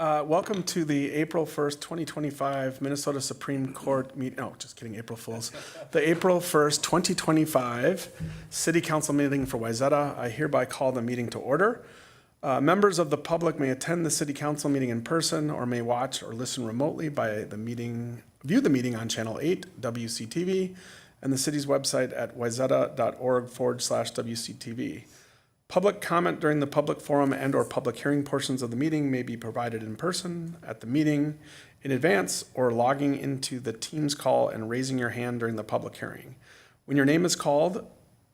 Welcome to the April 1st, 2025 Minnesota Supreme Court meeting. Oh, just kidding, April Fools. The April 1st, 2025 City Council meeting for Wayzata. I hereby call the meeting to order. Members of the public may attend the City Council meeting in person or may watch or listen remotely by view the meeting on Channel 8 WCTV and the city's website at wayzata.org/WCTV. Public comment during the public forum and or public hearing portions of the meeting may be provided in person at the meeting in advance or logging into the Teams call and raising your hand during the public hearing. When your name is called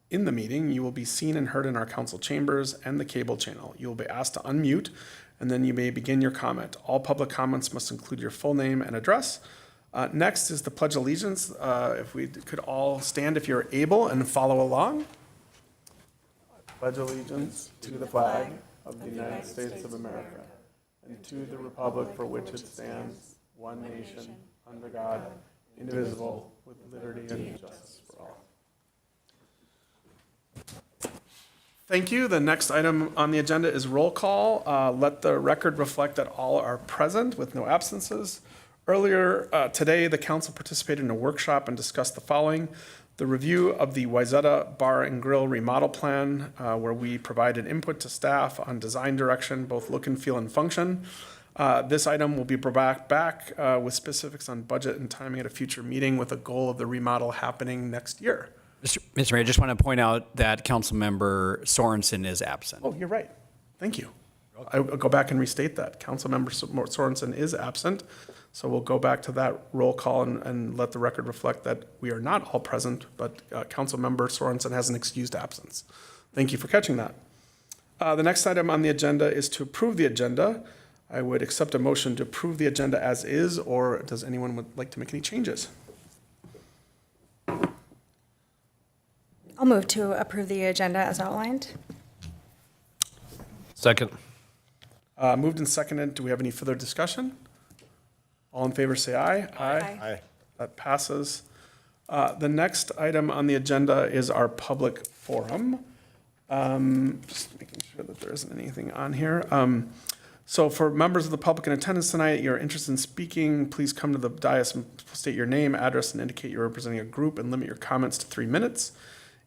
in the meeting, you will be seen and heard in our council chambers and the cable channel. You will be asked to unmute and then you may begin your comment. All public comments must include your full name and address. Next is the Pledge of Allegiance. If we could all stand if you're able and follow along. Pledge allegiance to the flag of the United States of America and to the republic for which it stands, one nation, under God, indivisible, with liberty and justice for all. Thank you. The next item on the agenda is roll call. Let the record reflect that all are present with no absences. Earlier today, the council participated in a workshop and discussed the following. The review of the Wayzata Bar and Grill remodel plan, where we provided input to staff on design direction, both look and feel and function. This item will be brought back with specifics on budget and timing at a future meeting with a goal of the remodel happening next year. Mr. Mayor, I just want to point out that Councilmember Sorensen is absent. Oh, you're right. Thank you. I'll go back and restate that. Councilmember Sorensen is absent. So we'll go back to that roll call and let the record reflect that we are not all present, but Councilmember Sorensen has an excused absence. Thank you for catching that. The next item on the agenda is to approve the agenda. I would accept a motion to approve the agenda as is, or does anyone would like to make any changes? I'll move to approve the agenda as outlined. Second. Moved and seconded. Do we have any further discussion? All in favor say aye. Aye. That passes. The next item on the agenda is our public forum. Just making sure that there isn't anything on here. So for members of the public in attendance tonight, you're interested in speaking, please come to the dais and state your name, address, and indicate you're representing a group and limit your comments to 3 minutes.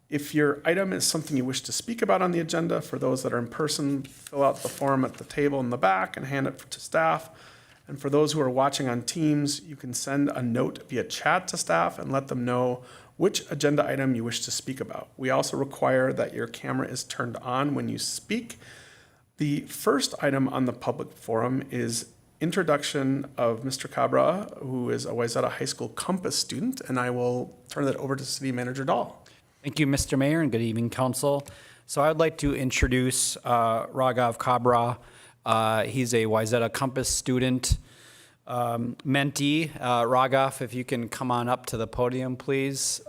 If your item is something you wish to speak about on the agenda, for those that are in person, fill out the form at the table in the back and hand it to staff. And for those who are watching on Teams, you can send a note via chat to staff and let them know which agenda item you wish to speak about. We also require that your camera is turned on when you speak. The first item on the public forum is introduction of Mr. Cabra, who is a Wayzata High School Compass student, and I will turn that over to City Manager Dahl. Thank you, Mr. Mayor, and good evening, Council. So I'd like to introduce Raghav Cabra. He's a Wayzata Compass student, mentee. Raghav, if you can come on up to the podium, please.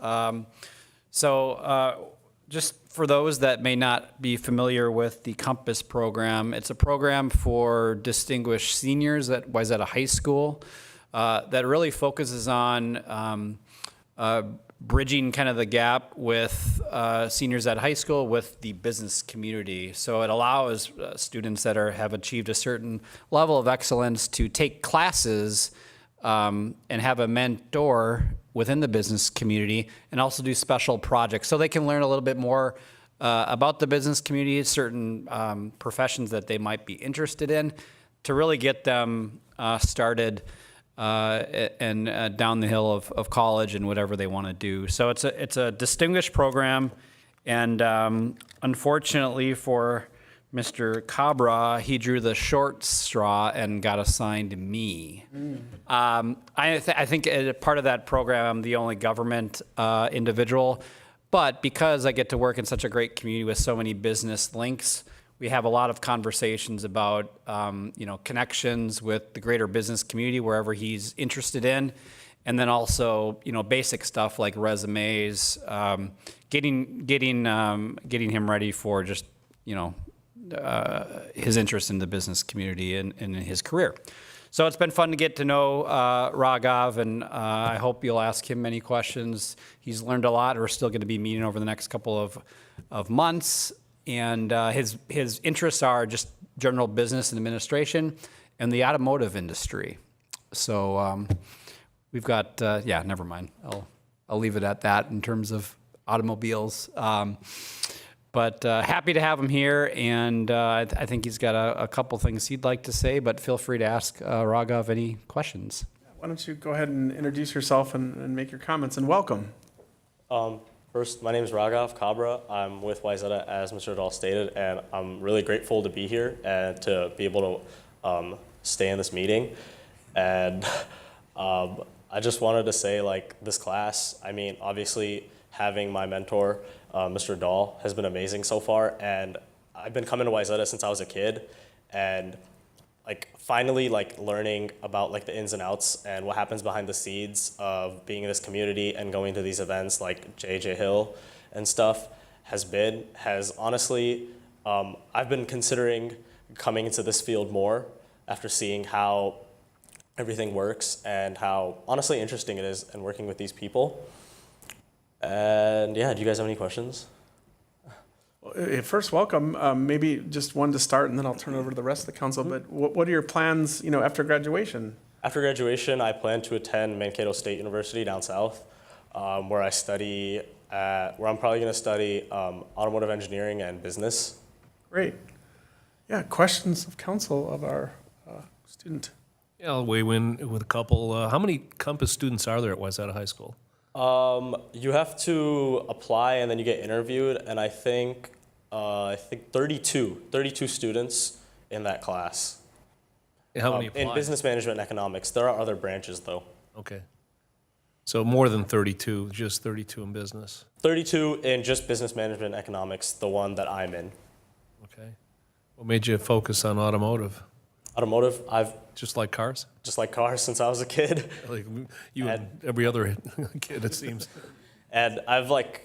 Just for those that may not be familiar with the Compass program, it's a program for distinguished seniors at Wayzata High School that really focuses on bridging kind of the gap with seniors at high school with the business community. So it allows students that have achieved a certain level of excellence to take classes and have a mentor within the business community and also do special projects so they can learn a little bit more about the business community, certain professions that they might be interested in, to really get them started and down the hill of college and whatever they want to do. So it's a distinguished program, and unfortunately for Mr. Cabra, he drew the short straw and got assigned to me. I think part of that program, I'm the only government individual, but because I get to work in such a great community with so many business links, we have a lot of conversations about, connections with the greater business community wherever he's interested in, and then also, basic stuff like resumes, getting him ready for just, his interest in the business community and in his career. So it's been fun to get to know Raghav, and I hope you'll ask him many questions. He's learned a lot. We're still going to be meeting over the next couple of months. And his interests are just general business and administration, and the automotive industry. So we've got, never mind. I'll leave it at that in terms of automobiles. But happy to have him here, and I think he's got a couple things he'd like to say, but feel free to ask Raghav any questions. Why don't you go ahead and introduce yourself and make your comments, and welcome. First, my name is Raghav Kabra. I'm with Wayzata, as Mr. Dahl stated, and I'm really grateful to be here and to be able to stay in this meeting. And I just wanted to say, like, this class, I mean, obviously having my mentor, Mr. Dahl, has been amazing so far. And I've been coming to Wayzata since I was a kid, and like finally like learning about like the ins and outs and what happens behind the scenes of being in this community and going to these events like JJ Hill and stuff has honestly, I've been considering coming into this field more after seeing how everything works and how honestly interesting it is and working with these people. And yeah, do you guys have any questions? First, welcome. Maybe just one to start, and then I'll turn over to the rest of the council. But what are your plans, after graduation? After graduation, I plan to attend Mankato State University down south, where I'm probably going to study automotive engineering and business. Great. Yeah, questions of council of our student. Yeah, I'll weigh in with a couple. How many Compass students are there at Wayzata High School? You have to apply and then you get interviewed, and I think 32 students in that class. How many apply? In business management and economics. There are other branches though. Okay. So more than 32, just 32 in business. 32 in just business management and economics, the one that I'm in. Okay. What made you focus on automotive? Automotive, I've Just like cars? just like cars since I was a kid. Like you and every other kid, it seems. And I've liked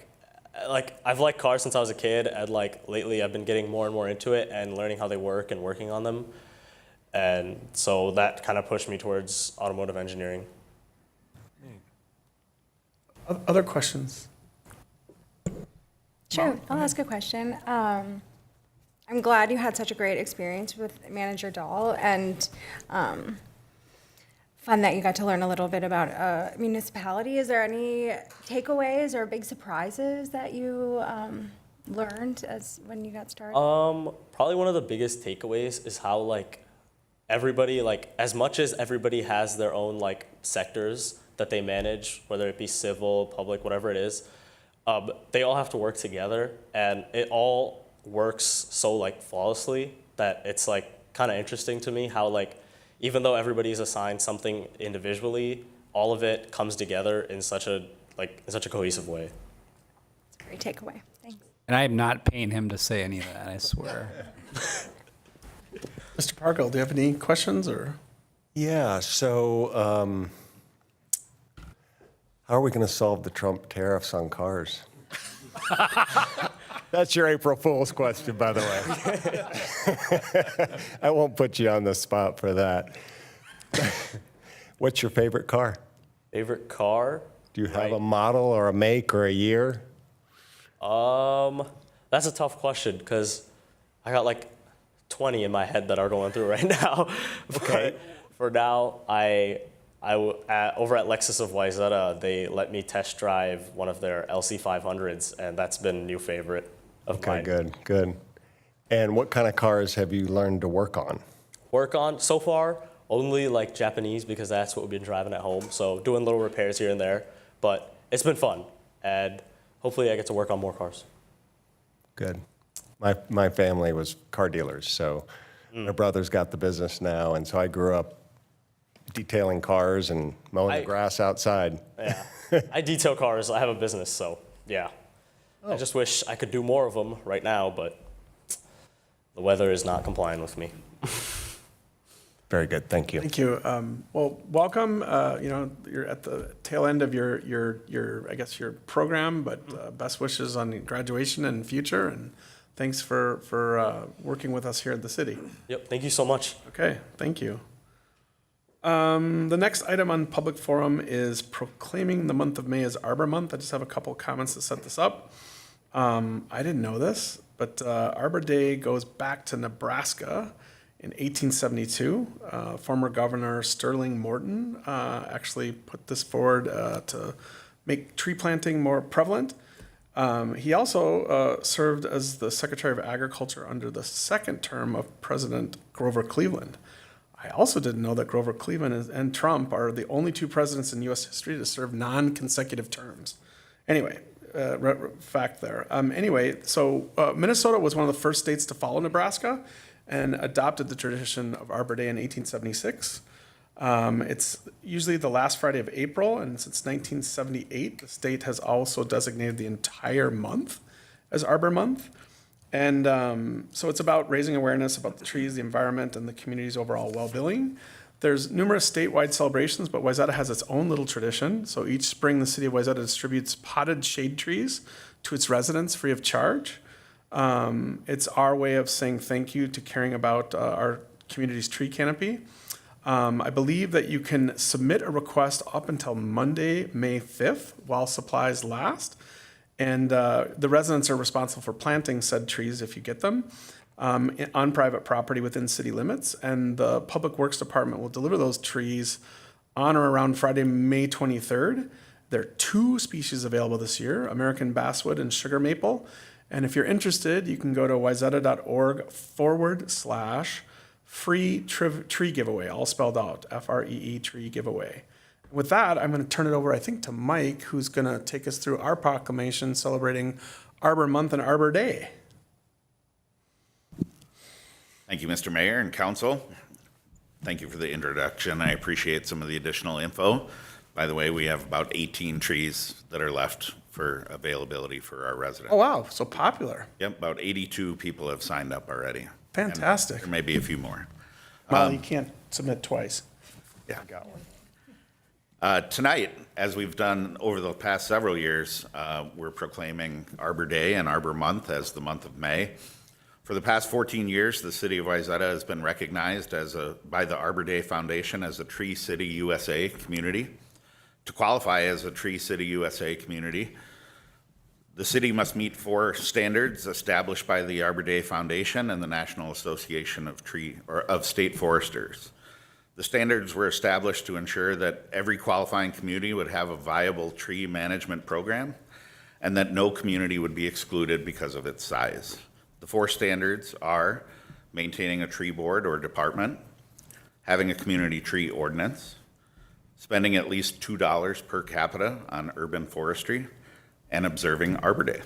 cars since I was a kid, and like lately I've been getting more and more into it and learning how they work and working on them. And so that kind of pushed me towards automotive engineering. Other questions? Sure, I'll ask a question. I'm glad you had such a great experience with Manager Dahl, and fun that you got to learn a little bit about municipality. Is there any takeaways or big surprises that you learned when you got started? Probably one of the biggest takeaways is how like everybody, like as much as everybody has their own like sectors that they manage, whether it be civil, public, whatever it is, they all have to work together, and it all works so like flawlessly that it's like kind of interesting to me how like even though everybody's assigned something individually, all of it comes together in such a cohesive way. It's a great takeaway. Thanks. And I am not paying him to say any of that, I swear. Mr. Parkle, do you have any questions or? Yeah, so how are we going to solve the Trump tariffs on cars? That's your April Fool's question, by the way. I won't put you on the spot for that. What's your favorite car? Favorite car? Do you have a model or a make or a year? That's a tough question because I got like 20 in my head that are going through right now. Okay. For now, over at Lexus of Wayzata, they let me test drive one of their LC500s, and that's been a new favorite of mine. Okay, good. And what kind of cars have you learned to work on? Work on, so far, only like Japanese because that's what we've been driving at home. So doing little repairs here and there, but it's been fun. And hopefully I get to work on more cars. Good. My family was car dealers, so my brother's got the business now, and so I grew up detailing cars and mowing the grass outside. Yeah, I detail cars. I have a business, so yeah. I just wish I could do more of them right now, but the weather is not complying with me. Very good, thank you. Thank you. Well, welcome. You're at the tail end of your I guess your program, but best wishes on graduation and future, and thanks for working with us here at the city. Yep, thank you so much. Okay, thank you. The next item on public forum is proclaiming the month of May as Arbor Month. I just have a couple comments to set this up. I didn't know this, but Arbor Day goes back to Nebraska in 1872. Former Governor Sterling Morton actually put this forward to make tree planting more prevalent. He also served as the Secretary of Agriculture under the second term of President Grover Cleveland. I also didn't know that Grover Cleveland and Trump are the only two presidents in U.S. history to serve non-consecutive terms. Anyway, fact there. So Minnesota was one of the first states to follow Nebraska and adopted the tradition of Arbor Day in 1876. It's usually the last Friday of April, and since 1978, the state has also designated the entire month as Arbor Month. And so it's about raising awareness about the trees, the environment, and the community's overall well-being. There's numerous statewide celebrations, but Wayzata has its own little tradition. So each spring, the city of Wayzata distributes potted shade trees to its residents free of charge. It's our way of saying thank you to caring about our community's tree canopy. I believe that you can submit a request up until Monday, May 5th, while supplies last. And the residents are responsible for planting said trees if you get them on private property within city limits. And the Public Works Department will deliver those trees on or around Friday, May 23rd. There are two species available this year, American basswood and sugar maple. And if you're interested, you can go to wayzata.org/free tree giveaway, all spelled out, FREE tree giveaway. With that, I'm going to turn it over, I think, to Mike, who's going to take us through our proclamation celebrating Arbor Month and Arbor Day. Thank you, Mr. Mayor and Council. Thank you for the introduction. I appreciate some of the additional info. By the way, we have about 18 trees that are left for availability for our residents. Oh, wow, so popular. Yep, about 82 people have signed up already. Fantastic. And there may be a few more. Well, you can't submit twice. Yeah. Got one. Tonight, as we've done over the past several years, we're proclaiming Arbor Day and Arbor Month as the month of May. For the past 14 years, the city of Wayzata has been recognized by the Arbor Day Foundation as a Tree City USA community. To qualify as a Tree City USA community, the city must meet 4 standards established by the Arbor Day Foundation and the National Association of State Foresters. The standards were established to ensure that every qualifying community would have a viable tree management program and that no community would be excluded because of its size. The 4 standards are maintaining a tree board or department, having a community tree ordinance, spending at least $2 per capita on urban forestry, and observing Arbor Day.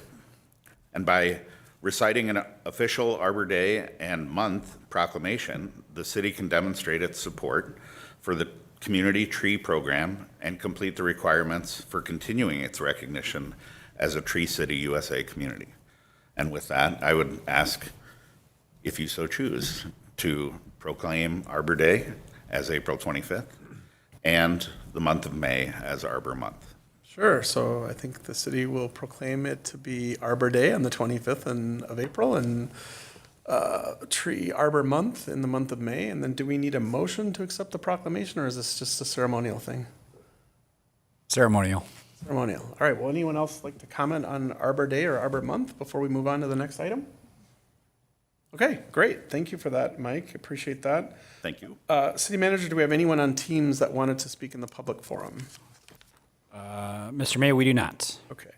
And by reciting an official Arbor Day and Month proclamation, the city can demonstrate its support for the community tree program and complete the requirements for continuing its recognition as a Tree City USA community. And with that, I would ask, if you so choose, to proclaim Arbor Day as April 25th and the month of May as Arbor Month. Sure. So I think the city will proclaim it to be Arbor Day on the 25th of April and Tree Arbor Month in the month of May. And then do we need a motion to accept the proclamation, or is this just a ceremonial thing? Ceremonial. Ceremonial. All right. Will anyone else like to comment on Arbor Day or Arbor Month before we move on to the next item? Okay, great. Thank you for that, Mike. Appreciate that. Thank you. City Manager, do we have anyone on Teams that wanted to speak in the public forum? Mr. Mayor, we do not. Okay.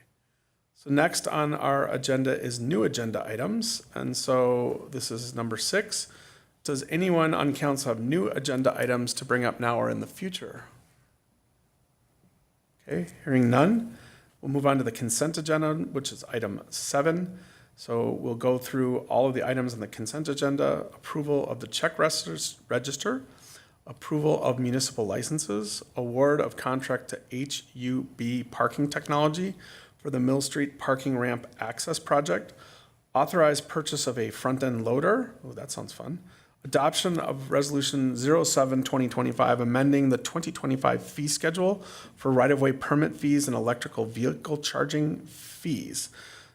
So next on our agenda is new agenda items. And so this is number 6. Does anyone on council have new agenda items to bring up now or in the future? Okay, hearing none. We'll move on to the consent agenda, which is item 7. So we'll go through all of the items on the consent agenda: approval of the check register, approval of municipal licenses, award of contract to HUB Parking Technology for the Mill Street Parking Ramp Access Project, authorized purchase of a front-end loader, oh, that sounds fun, adoption of Resolution 07-2025, amending the 2025 fee schedule for right-of-way permit fees and electrical vehicle charging fees.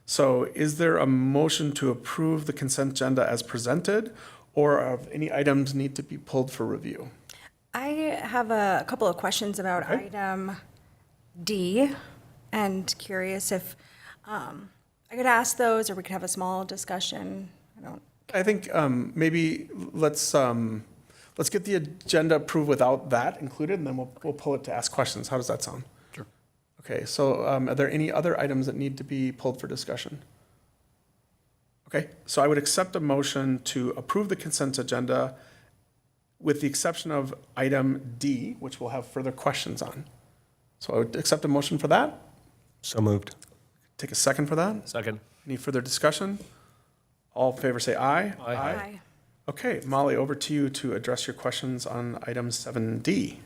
So is there a motion to approve the consent agenda as presented, or if any items need to be pulled for review? I have a couple of questions about Okay. item D, and curious if I could ask those, or we could have a small discussion. I don't I think maybe let's get the agenda approved without that included, and then we'll pull it to ask questions. How does that sound? Sure. Okay, so are there any other items that need to be pulled for discussion? Okay, so I would accept a motion to approve the consent agenda with the exception of item D, which we'll have further questions on. So I would accept a motion for that. So moved. Take a second for that. Second. Any further discussion? All in favor say aye. Aye. Okay, Molly, over to you to address your questions on item 7D.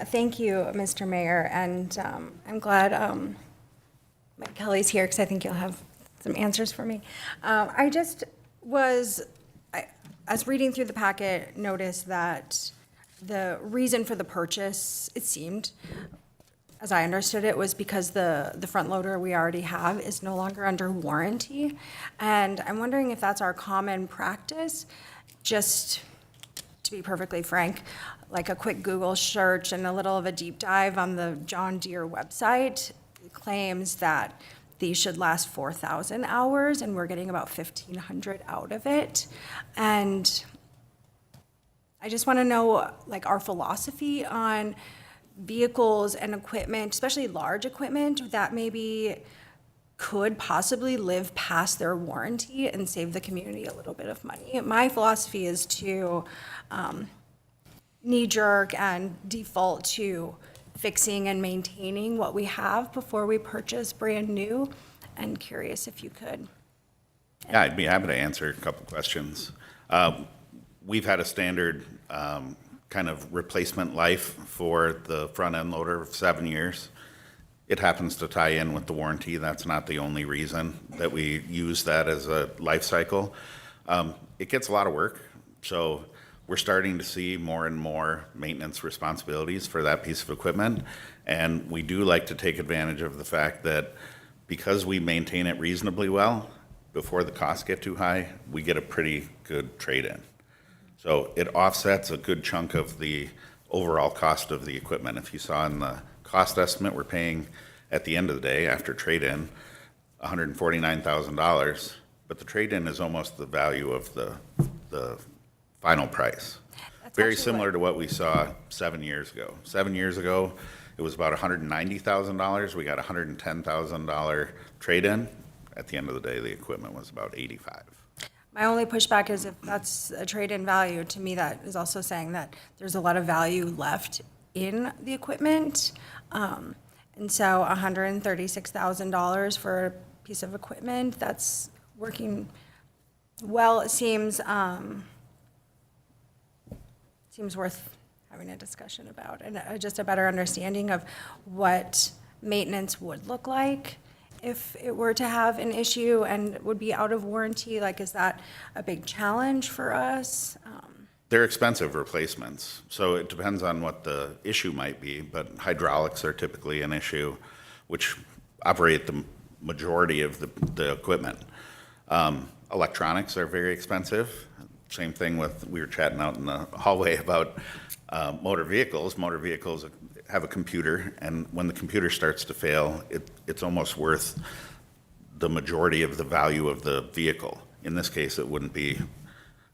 Thank you, Mr. Mayor, and I'm glad Mike Kelly's here because I think you'll have some answers for me. I was reading through the packet, noticed that the reason for the purchase, it seemed, as I understood it, was because the front loader we already have is no longer under warranty. And I'm wondering if that's our common practice. Just to be perfectly frank, like a quick Google search and a little of a deep dive on the John Deere website claims that these should last 4,000 hours, and we're getting about 1,500 out of it. And I just want to know, like, our philosophy on vehicles and equipment, especially large equipment, that maybe could possibly live past their warranty and save the community a little bit of money. My philosophy is to knee-jerk and default to fixing and maintaining what we have before we purchase brand new. And curious if you could. Yeah, I'd be happy to answer a couple questions. We've had a standard kind of replacement life for the front end loader of 7 years. It happens to tie in with the warranty. That's not the only reason that we use that as a life cycle. It gets a lot of work, so we're starting to see more and more maintenance responsibilities for that piece of equipment. And we do like to take advantage of the fact that because we maintain it reasonably well, before the costs get too high, we get a pretty good trade-in. So it offsets a good chunk of the overall cost of the equipment. If you saw in the cost estimate, we're paying at the end of the day after trade-in $149,000, but the trade-in is almost the value of the final price. That's Very actually similar what- to what we saw 7 years ago. 7 years ago, it was about $190,000. We got a $110,000 trade-in. At the end of the day, the equipment was about 85. My only pushback is if that's a trade-in value, to me, that is also saying that there's a lot of value left in the equipment. And so $136,000 for a piece of equipment, that's working well, it seems worth having a discussion about, and just a better understanding of what maintenance would look like if it were to have an issue and would be out of warranty. Like, is that a big challenge for us? They're expensive replacements, so it depends on what the issue might be, but hydraulics are typically an issue, which operate the majority of the equipment. Electronics are very expensive. Same thing with, we were chatting out in the hallway about motor vehicles. Motor vehicles have a computer, and when the computer starts to fail, it's almost worth the majority of the value of the vehicle. In this case, it wouldn't be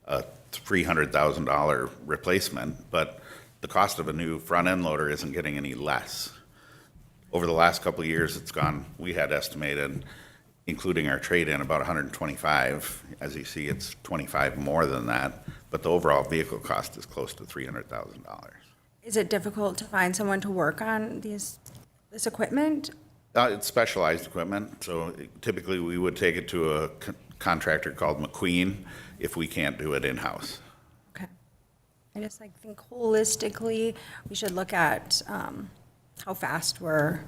a $300,000 replacement, but the cost of a new front-end loader isn't getting any less. Over the last couple of years, it's gone, we had estimated, including our trade-in, about 125. As you see, it's 25 more than that, but the overall vehicle cost is close to $300,000. Is it difficult to find someone to work on this equipment? It's specialized equipment, so typically we would take it to a contractor called McQueen if we can't do it in-house. Okay. I just think holistically, we should look at how fast we're.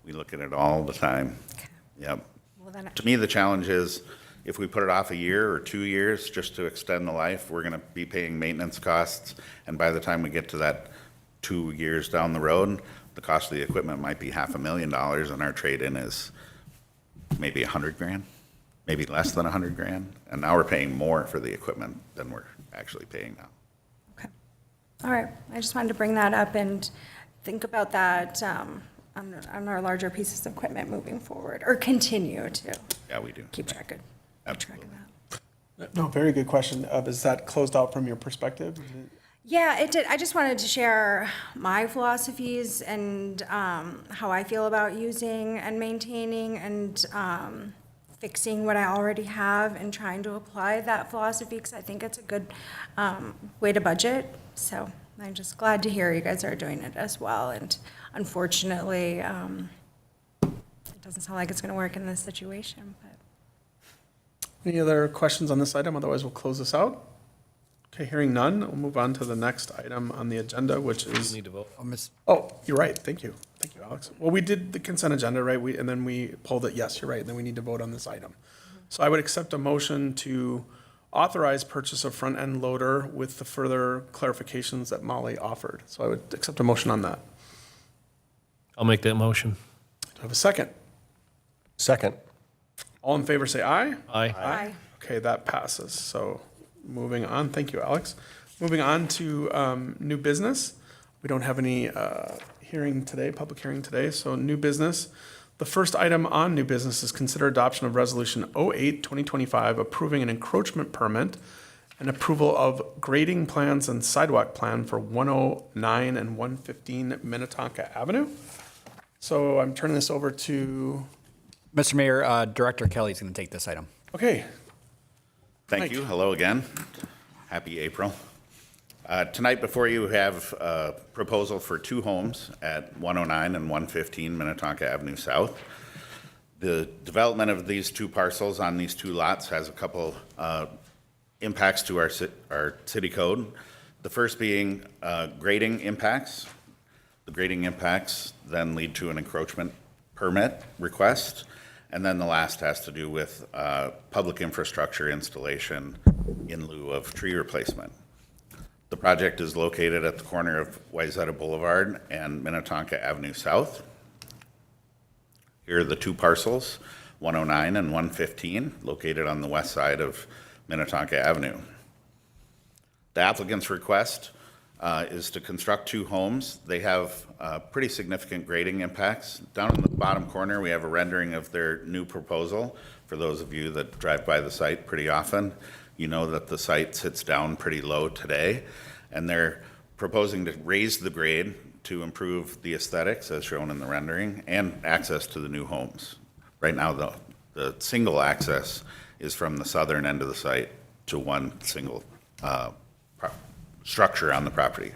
We look at it all the time. Okay. Yep. Well, then, To me, the challenge is if we put it off a year or 2 years just to extend the life, we're going to be paying maintenance costs. And by the time we get to that 2 years down the road, the cost of the equipment might be $500,000 and our trade-in is maybe $100,000, maybe less than $100,000. And now we're paying more for the equipment than we're actually paying now. okay. All right. I just wanted to bring that up and think about that on our larger pieces of equipment moving forward, or continue to Yeah, we do. keep track of Absolutely. that. No, very good question. Is that closed out from your perspective? Yeah, it did. I just wanted to share my philosophies and how I feel about using and maintaining and fixing what I already have and trying to apply that philosophy because I think it's a good way to budget. So I'm just glad to hear you guys are doing it as well. And unfortunately, it doesn't sound like it's going to work in this situation. But Any other questions on this item? Otherwise, we'll close this out. Okay, hearing none, we'll move on to the next item on the agenda, which is, Need to vote. oh, you're right. Thank you. Thank you, Alex. Well, we did the consent agenda, right? And then we pulled it. Yes, you're right. And then we need to vote on this item. So I would accept a motion to authorize purchase of front-end loader with the further clarifications that Molly offered. So I would accept a motion on that. I'll make that motion. Do I have a second? Second. All in favor, say aye. Aye. Aye. Okay, that passes. So moving on, thank you, Alex. Moving on to new business. We don't have any hearing today, public hearing today, so new business. The first item on new business is consider adoption of Resolution 08-2025, approving an encroachment permit and approval of grading plans and sidewalk plan for 109 and 115 Minnetonka Avenue. So I'm turning this over to, Mr. Mayor, Director Kelly's going to take this item. okay, Thank Mike. you. Hello again. Happy April. Tonight before you have a proposal for two homes at 109 and 115 Minnetonka Avenue South. The development of these two parcels on these two lots has a couple impacts to our city code. The first being grading impacts. The grading impacts then lead to an encroachment permit request. And then the last has to do with public infrastructure installation in lieu of tree replacement. The project is located at the corner of Wayzata Boulevard and Minnetonka Avenue South. Here are the two parcels, 109 and 115, located on the west side of Minnetonka Avenue. The applicant's request is to construct two homes. They have pretty significant grading impacts. Down in the bottom corner, we have a rendering of their new proposal. For those of you that drive by the site pretty often, you know that the site sits down pretty low today, and they're proposing to raise the grade to improve the aesthetics as shown in the rendering and access to the new homes. Right now, the single access is from the southern end of the site to one single structure on the property.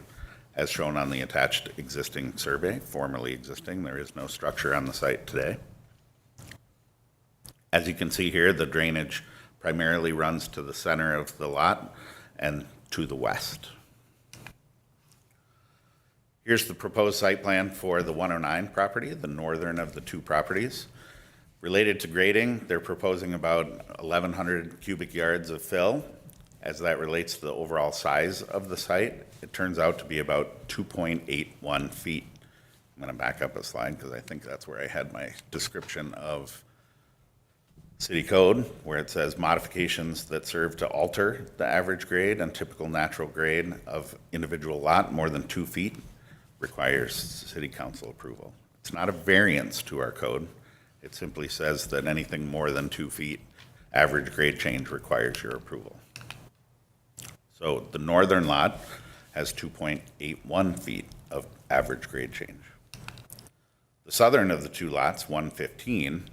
As shown on the attached existing survey, formerly existing, there is no structure on the site today. As you can see here, the drainage primarily runs to the center of the lot and to the west. Here's the proposed site plan for the 109 property, the northern of the two properties. Related to grading, they're proposing about 1,100 cubic yards of fill. As that relates to the overall size of the site, it turns out to be about 2.81 feet. I'm going to back up a slide because I think that's where I had my description of city code, where it says modifications that serve to alter the average grade and typical natural grade of individual lot more than 2 feet requires city council approval. It's not a variance to our code. It simply says that anything more than 2 feet average grade change requires your approval. So the northern lot has 2.81 feet of average grade change. The southern of the two lots, 115,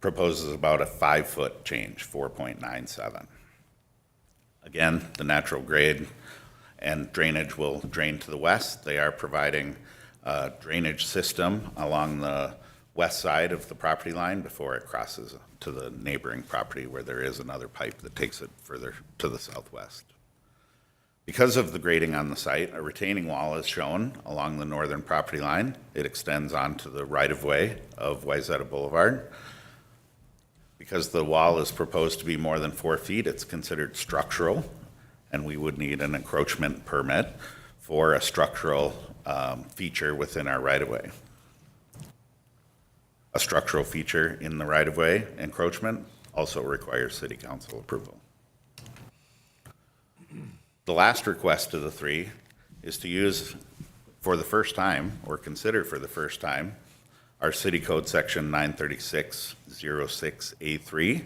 proposes about a 5-foot change, 4.97. Again, the natural grade and drainage will drain to the west. They are providing a drainage system along the west side of the property line before it crosses to the neighboring property where there is another pipe that takes it further to the southwest. Because of the grading on the site, a retaining wall is shown along the northern property line. It extends onto the right-of-way of Wayzata Boulevard. Because the wall is proposed to be more than 4 feet, it's considered structural, and we would need an encroachment permit for a structural feature within our right-of-way. A structural feature in the right-of-way encroachment also requires city council approval. The last request of the three is to use for the first time, or consider for the first time, our city code section 936-06A3,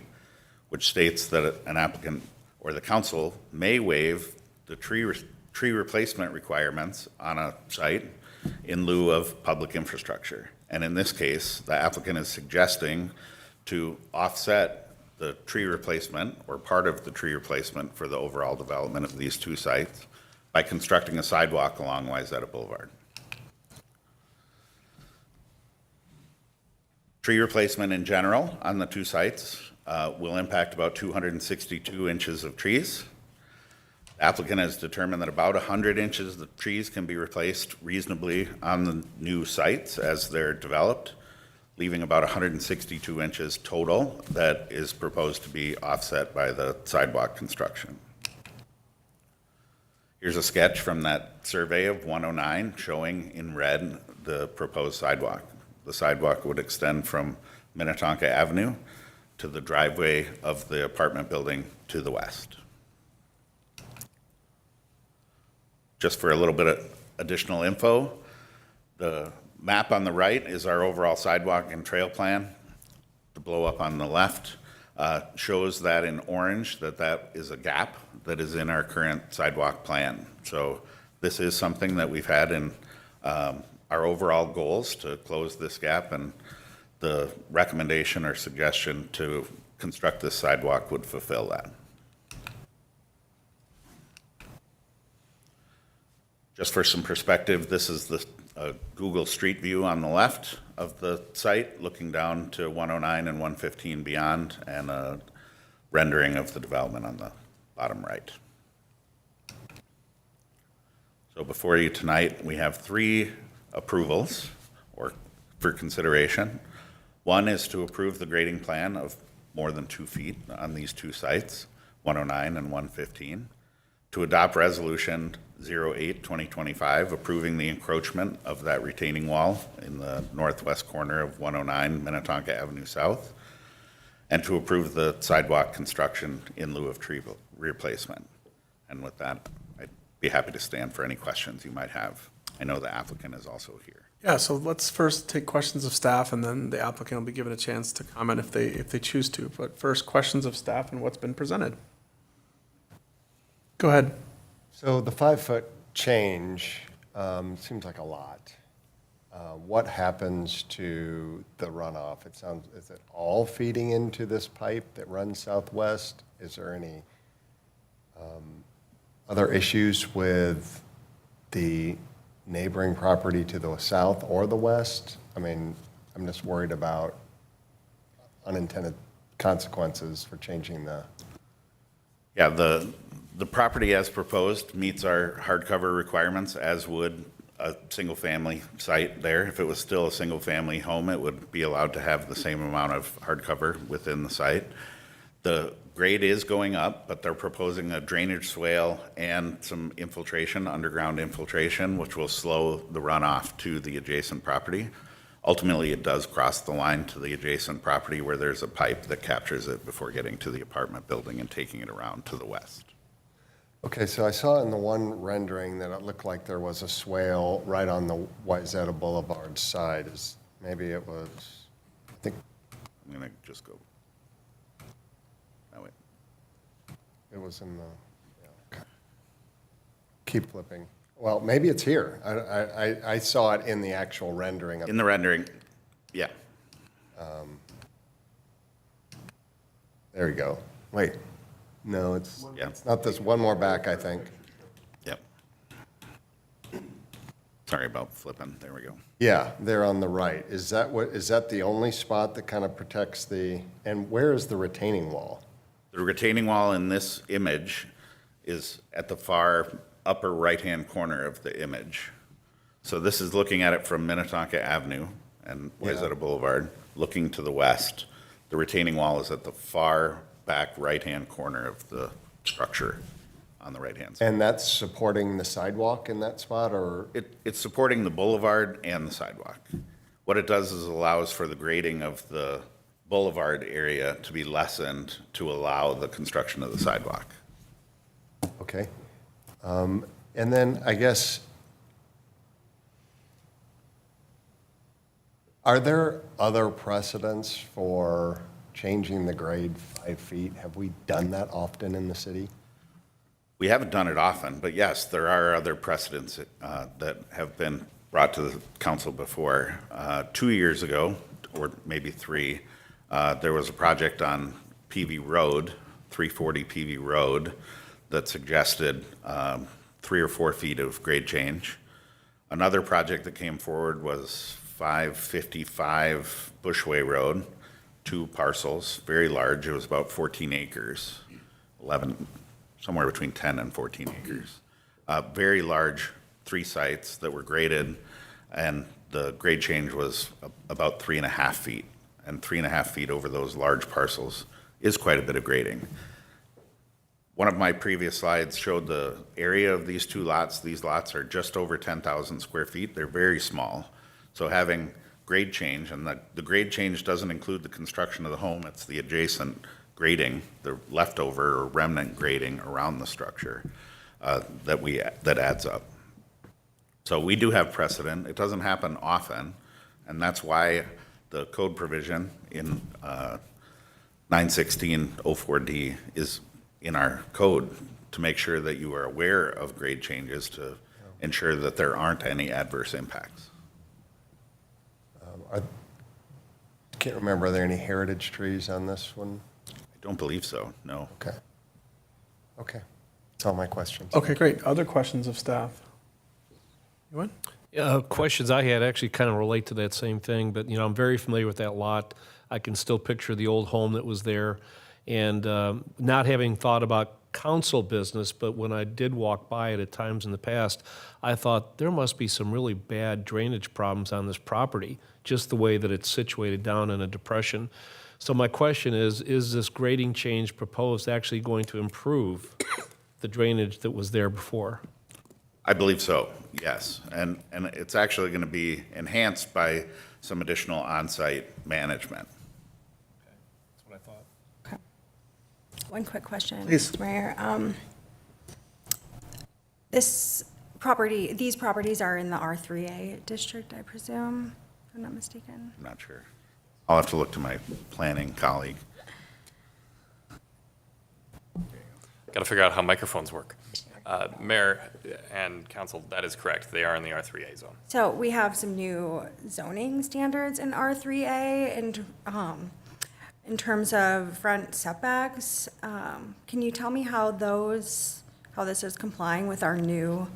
which states that an applicant or the council may waive the tree replacement requirements on a site in lieu of public infrastructure. And in this case, the applicant is suggesting to offset the tree replacement or part of the tree replacement for the overall development of these two sites by constructing a sidewalk along Wayzata Boulevard. Tree replacement in general on the two sites will impact about 262 inches of trees. The applicant has determined that about 100 inches of trees can be replaced reasonably on the new sites as they're developed, leaving about 162 inches total that is proposed to be offset by the sidewalk construction. Here's a sketch from that survey of 109 showing in red the proposed sidewalk. The sidewalk would extend from Minnetonka Avenue to the driveway of the apartment building to the west. Just for a little bit of additional info, the map on the right is our overall sidewalk and trail plan. The blow up on the left shows that in orange that is a gap that is in our current sidewalk plan. So this is something that we've had in our overall goals to close this gap, and the recommendation or suggestion to construct this sidewalk would fulfill that. Just for some perspective, this is the Google Street View on the left of the site, looking down to 109 and 115 beyond, and a rendering of the development on the bottom right. So before you tonight, we have 3 approvals for consideration. One is to approve the grading plan of more than 2 feet on these 2 sites, 109 and 115. To adopt resolution 08-2025, approving the encroachment of that retaining wall in the northwest corner of 109 Minnetonka Avenue South, and to approve the sidewalk construction in lieu of tree replacement. And with that, I'd be happy to stand for any questions you might have. I know the applicant is also here. Yeah, so let's first take questions of staff, and then the applicant will be given a chance to comment if they choose to. But first, questions of staff and what's been presented. Go ahead. So the 5-foot change seems like a lot. What happens to the runoff? Is it all feeding into this pipe that runs southwest? Is there any other issues with the neighboring property to the south or the west? I mean, I'm just worried about unintended consequences for changing the... Yeah, the property as proposed meets our hardcover requirements, as would a single-family site there. If it was still a single-family home, it would be allowed to have the same amount of hardcover within the site. The grade is going up, but they're proposing a drainage swale and some infiltration, underground infiltration, which will slow the runoff to the adjacent property. Ultimately, it does cross the line to the adjacent property where there's a pipe that captures it before getting to the apartment building and taking it around to the west. Okay, so I saw in the one rendering that it looked like there was a swale right on the Wayzata Boulevard side. Maybe it was, I think I'm gonna just go that way. it was in the, yeah. Keep flipping. Well, maybe it's here. I saw it in the actual rendering. In the rendering, yeah. There you go. Wait, no, it's Yeah. it's not this. One more back, I think. Yep. Sorry about flipping. There we go. Yeah, there on the right. Is that the only spot that kind of protects and where is the retaining wall? The retaining wall in this image is at the far upper right-hand corner of the image. So this is looking at it from Minnetonka Avenue and Wayzata Boulevard, looking to the west. The retaining wall is at the far back right-hand corner of the structure on the right-hand side. And that's supporting the sidewalk in that spot, or? It's supporting the boulevard and the sidewalk. What it does is allows for the grading of the boulevard area to be lessened to allow the construction of the sidewalk. Okay. And then I guess, are there other precedents for changing the grade 5 feet? Have we done that often in the city? We haven't done it often, but yes, there are other precedents that have been brought to the council before. 2 years ago, or maybe 3, there was a project on PV Road, 340 PV Road, that suggested 3 or 4 feet of grade change. Another project that came forward was 555 Bushway Road, 2 parcels, very large. It was about 14 acres, 11, somewhere between 10 and 14 acres. Very large, 3 sites that were graded, and the grade change was about 3.5 feet. And 3.5 feet over those large parcels is quite a bit of grading. One of my previous slides showed the area of these 2 lots. These lots are just over 10,000 square feet. They're very small. So having grade change, and the grade change doesn't include the construction of the home, it's the adjacent grading, the leftover or remnant grading around the structure that adds up. So we do have precedent. It doesn't happen often, and that's why the code provision in 916-04D is in our code, to make sure that you are aware of grade changes to ensure that there aren't any adverse impacts. I can't remember, are there any heritage trees on this one? I don't believe so, no. Okay. Okay. That's all my questions. Okay, great. Other questions of staff? Anyone? Questions I had actually kind of relate to that same thing, but, you know, I'm very familiar with that lot. I can still picture the old home that was there. And not having thought about council business, but when I did walk by it at times in the past, I thought there must be some really bad drainage problems on this property, just the way that it's situated down in a depression. So my question is this grading change proposed actually going to improve the drainage that was there before? I believe so, yes. And it's actually going to be enhanced by some additional on-site management. That's what I thought. One quick question, Please. Mr. Mayor. These properties are in the R3A district, I presume, if I'm not mistaken. I'm not sure. I'll have to look to my planning colleague. Got to figure out how microphones work. Mayor and council, that is correct. They are in the R3A zone. So we have some new zoning standards in R3A in terms of front setbacks. Can you tell me how this is complying with our new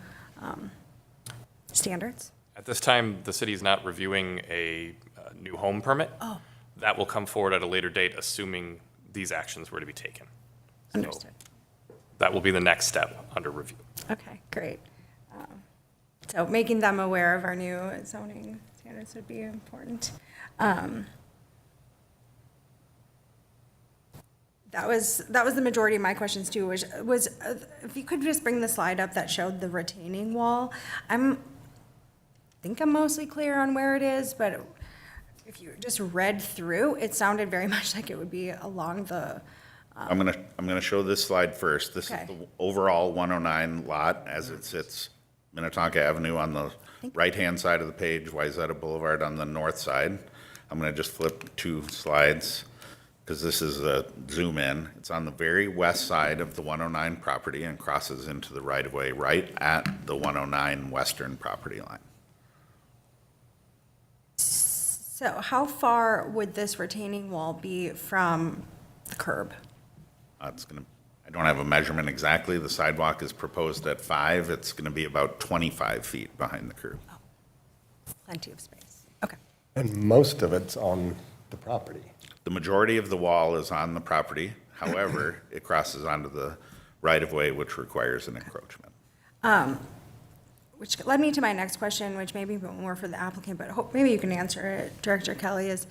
standards? At this time, the city is not reviewing a new home permit. Oh. That will come forward at a later date, assuming these actions were to be taken. So Understood. that will be the next step under review. Okay, great. So making them aware of our new zoning standards would be important. That was the majority of my questions too, which was, if you could just bring the slide up that showed the retaining wall. I think I'm mostly clear on where it is, but if you just read through, it sounded very much like it would be along the, I'm gonna show this slide first. This is Okay. the overall 109 lot as it sits Minnetonka Avenue on the right-hand side of the page, Wayzata Boulevard on the north side. I'm gonna just flip 2 slides because this is a zoom in. It's on the very west side of the 109 property and crosses into the right-of-way right at the 109 western property line. so how far would this retaining wall be from the curb? I don't have a measurement exactly. The sidewalk is proposed at 5. It's gonna be about 25 feet behind the curb. Plenty of space. Okay. And most of it's on the property. The majority of the wall is on the property. However, it crosses onto the right-of-way, which requires an encroachment. Which led me to my next question, which may be more for the applicant, but maybe you can answer it, Director Kelly, is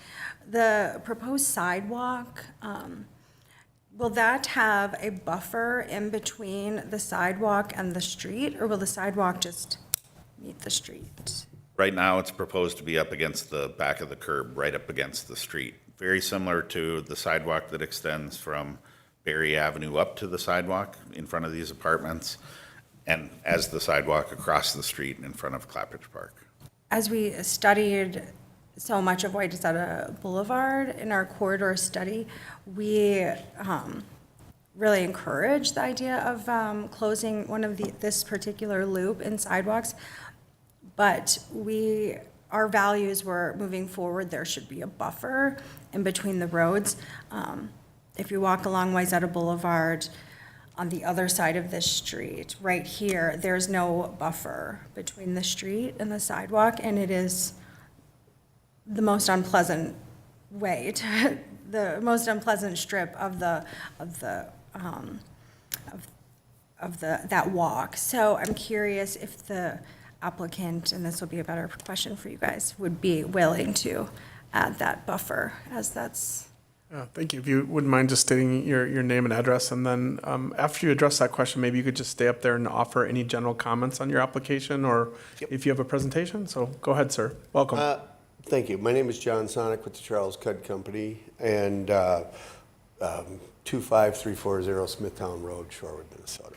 the proposed sidewalk, will that have a buffer in between the sidewalk and the street, or will the sidewalk just meet the street? Right now, it's proposed to be up against the back of the curb, right up against the street. Very similar to the sidewalk that extends from Berry Avenue up to the sidewalk in front of these apartments, and as the sidewalk across the street in front of Clappage Park. As we studied so much of Wayzata Boulevard in our corridor study, we really encourage the idea of closing one of this particular loop in sidewalks. But our values were moving forward, there should be a buffer in between the roads. If you walk along Wayzata Boulevard, on the other side of this street, right here, there's no buffer between the street and the sidewalk, and it is the most unpleasant way to, the most unpleasant strip of that walk. So I'm curious if the applicant, and this will be a better question for you guys, would be willing to add that buffer, as that's. Thank you. If you wouldn't mind just stating your name and address, and then after you address that question, maybe you could just stay up there and offer any general comments on your application, or if you have a presentation. So go ahead, sir. Welcome. Thank you. My name is John Sonic with the Charles Cudd Company, and 25340 Smithtown Road, Shorewood, Minnesota.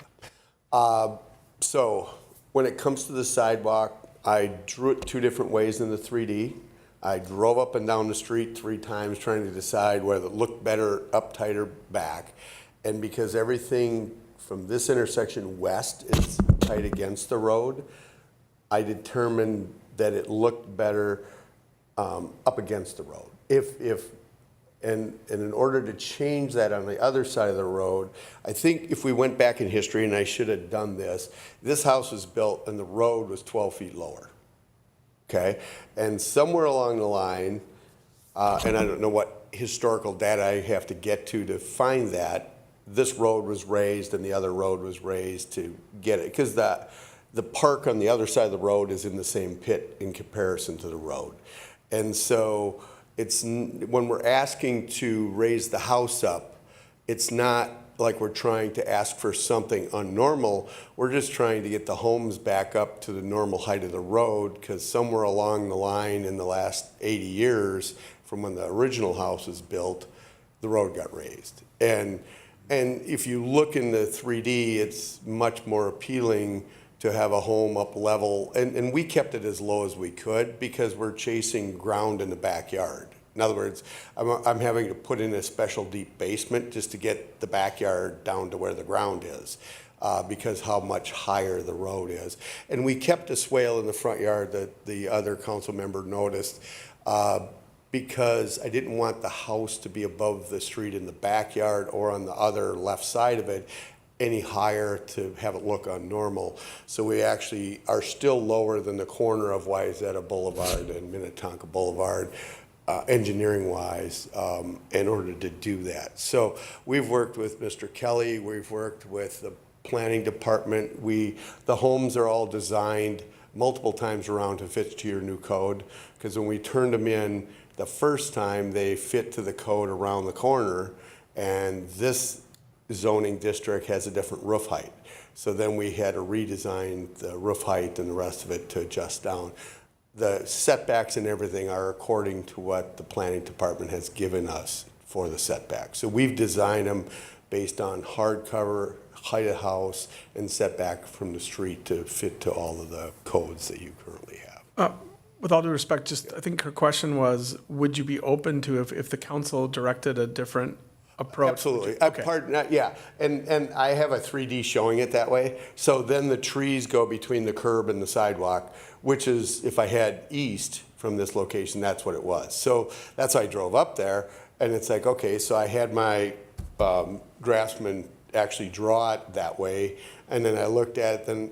So when it comes to the sidewalk, I drew it 2 different ways in the 3D. I drove up and down the street 3 times trying to decide whether it looked better up, tight, or back. And because everything from this intersection west is tight against the road, I determined that it looked better up against the road. And in order to change that on the other side of the road, I think if we went back in history, and I should have done this house was built and the road was 12 feet lower. Okay, and somewhere along the line, and I don't know what historical data I have to get to find that, this road was raised and the other road was raised to get it, because the park on the other side of the road is in the same pit in comparison to the road. And so it's, when we're asking to raise the house up, it's not like we're trying to ask for something unnormal. We're just trying to get the homes back up to the normal height of the road, because somewhere along the line in the last 80 years from when the original house was built, the road got raised. And if you look in the 3D, it's much more appealing to have a home up level. And we kept it as low as we could because we're chasing ground in the backyard. In other words, I'm having to put in a special deep basement just to get the backyard down to where the ground is, because how much higher the road is. And we kept a swale in the front yard that the other council member noticed, because I didn't want the house to be above the street in the backyard or on the other left side of it any higher to have it look unnormal. So we actually are still lower than the corner of Wayzata Boulevard and Minnetonka Boulevard, engineering-wise, in order to do that. So we've worked with Mr. Kelly, we've worked with the planning department. The homes are all designed multiple times around to fit to your new code, because when we turned them in the first time, they fit to the code around the corner, and this zoning district has a different roof height. So then we had to redesign the roof height and the rest of it to adjust down. The setbacks and everything are according to what the planning department has given us for the setbacks. So we've designed them based on hardcover, height of house, and setback from the street to fit to all of the codes that you currently have. With all due respect, just, I think her question was, would you be open to if the council directed a different approach? Absolutely. Okay. Yeah, and I have a 3D showing it that way. So then the trees go between the curb and the sidewalk, which is, if I had east from this location, that's what it was. So that's why I drove up there, and it's like, okay, so I had my draftsman actually draw it that way, and then I looked at it, and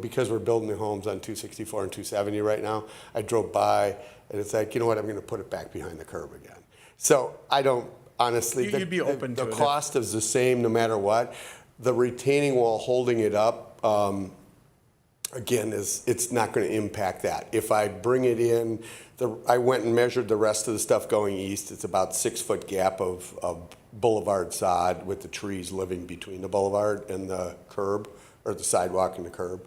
because we're building the homes on 264 and 270 right now, I drove by, and it's like, you know what, I'm gonna put it back behind the curb again. So I don't, honestly, You'd be open to the it if- cost is the same no matter what. The retaining wall holding it up, again, it's not going to impact that. If I bring it in, I went and measured the rest of the stuff going east. It's about 6-foot gap of boulevard sod with the trees living between the boulevard and the curb, or the sidewalk and the curb.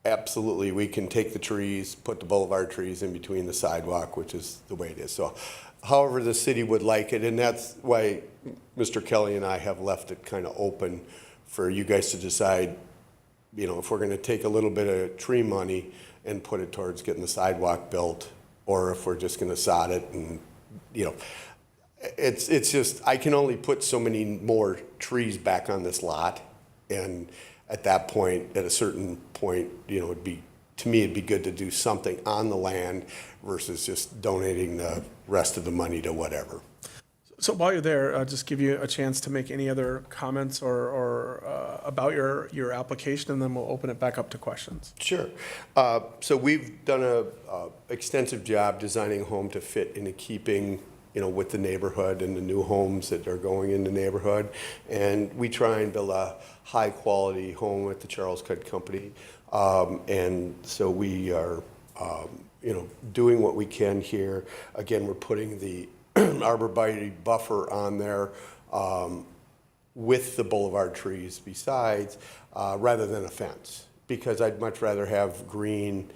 Absolutely, we can take the trees, put the boulevard trees in between the sidewalk, which is the way it is. So however the city would like it, and that's why Mr. Kelly and I have left it kind of open for you guys to decide, you know, if we're going to take a little bit of tree money and put it towards getting the sidewalk built, or if we're just gonna sod it and, you know, it's just, I can only put so many more trees back on this lot. And at that point, at a certain point, you know, to me, it'd be good to do something on the land versus just donating the rest of the money to whatever. So while you're there, I'll just give you a chance to make any other comments or about your application, and then we'll open it back up to questions. Sure. So we've done a extensive job designing a home to fit into keeping, you know, with the neighborhood and the new homes that are going in the neighborhood. And we try and build a high-quality home at the Charles Cudd Company. And so we are, you know, doing what we can here. Again, we're putting the arborvitae buffer on there with the boulevard trees besides, rather than a fence. Because I'd much rather have green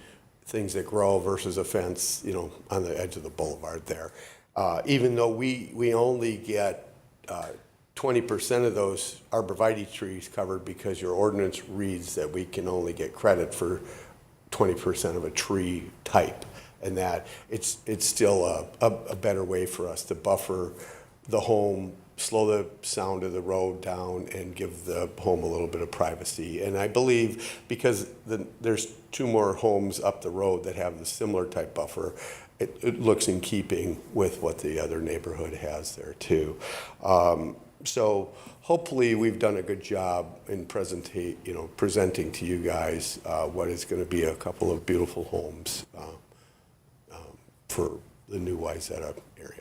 things that grow versus a fence, you know, on the edge of the boulevard there. Even though we only get 20% of those arborvitae trees covered because your ordinance reads that we can only get credit for 20% of a tree type. And that it's still a better way for us to buffer the home, slow the sound of the road down, and give the home a little bit of privacy. And I believe because there's 2 more homes up the road that have the similar type buffer, it looks in keeping with what the other neighborhood has there too. So hopefully we've done a good job in presenting to you guys what is going to be a couple of beautiful homes for the new Wayzata area.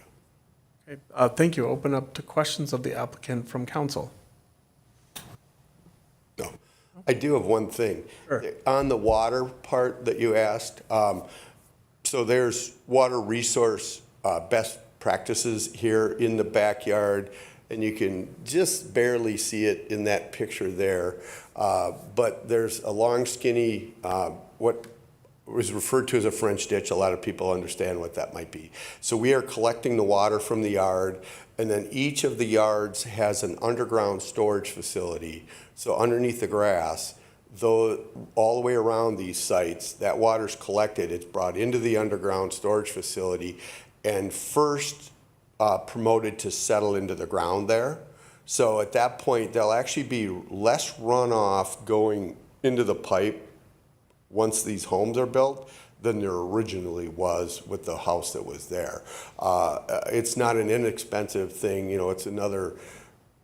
Okay, thank you. Open up to questions of the applicant from council. No, I do have one thing. Sure. On the water part that you asked, so there's water resource best practices here in the backyard, and you can just barely see it in that picture there. But there's a long, skinny, what was referred to as a French ditch. A lot of people understand what that might be. So we are collecting the water from the yard, and then each of the yards has an underground storage facility. So underneath the grass, though, all the way around these sites, that water's collected, it's brought into the underground storage facility, and first promoted to settle into the ground there. So at that point, there'll actually be less runoff going into the pipe once these homes are built than there originally was with the house that was there. It's not an inexpensive thing, you know, it's another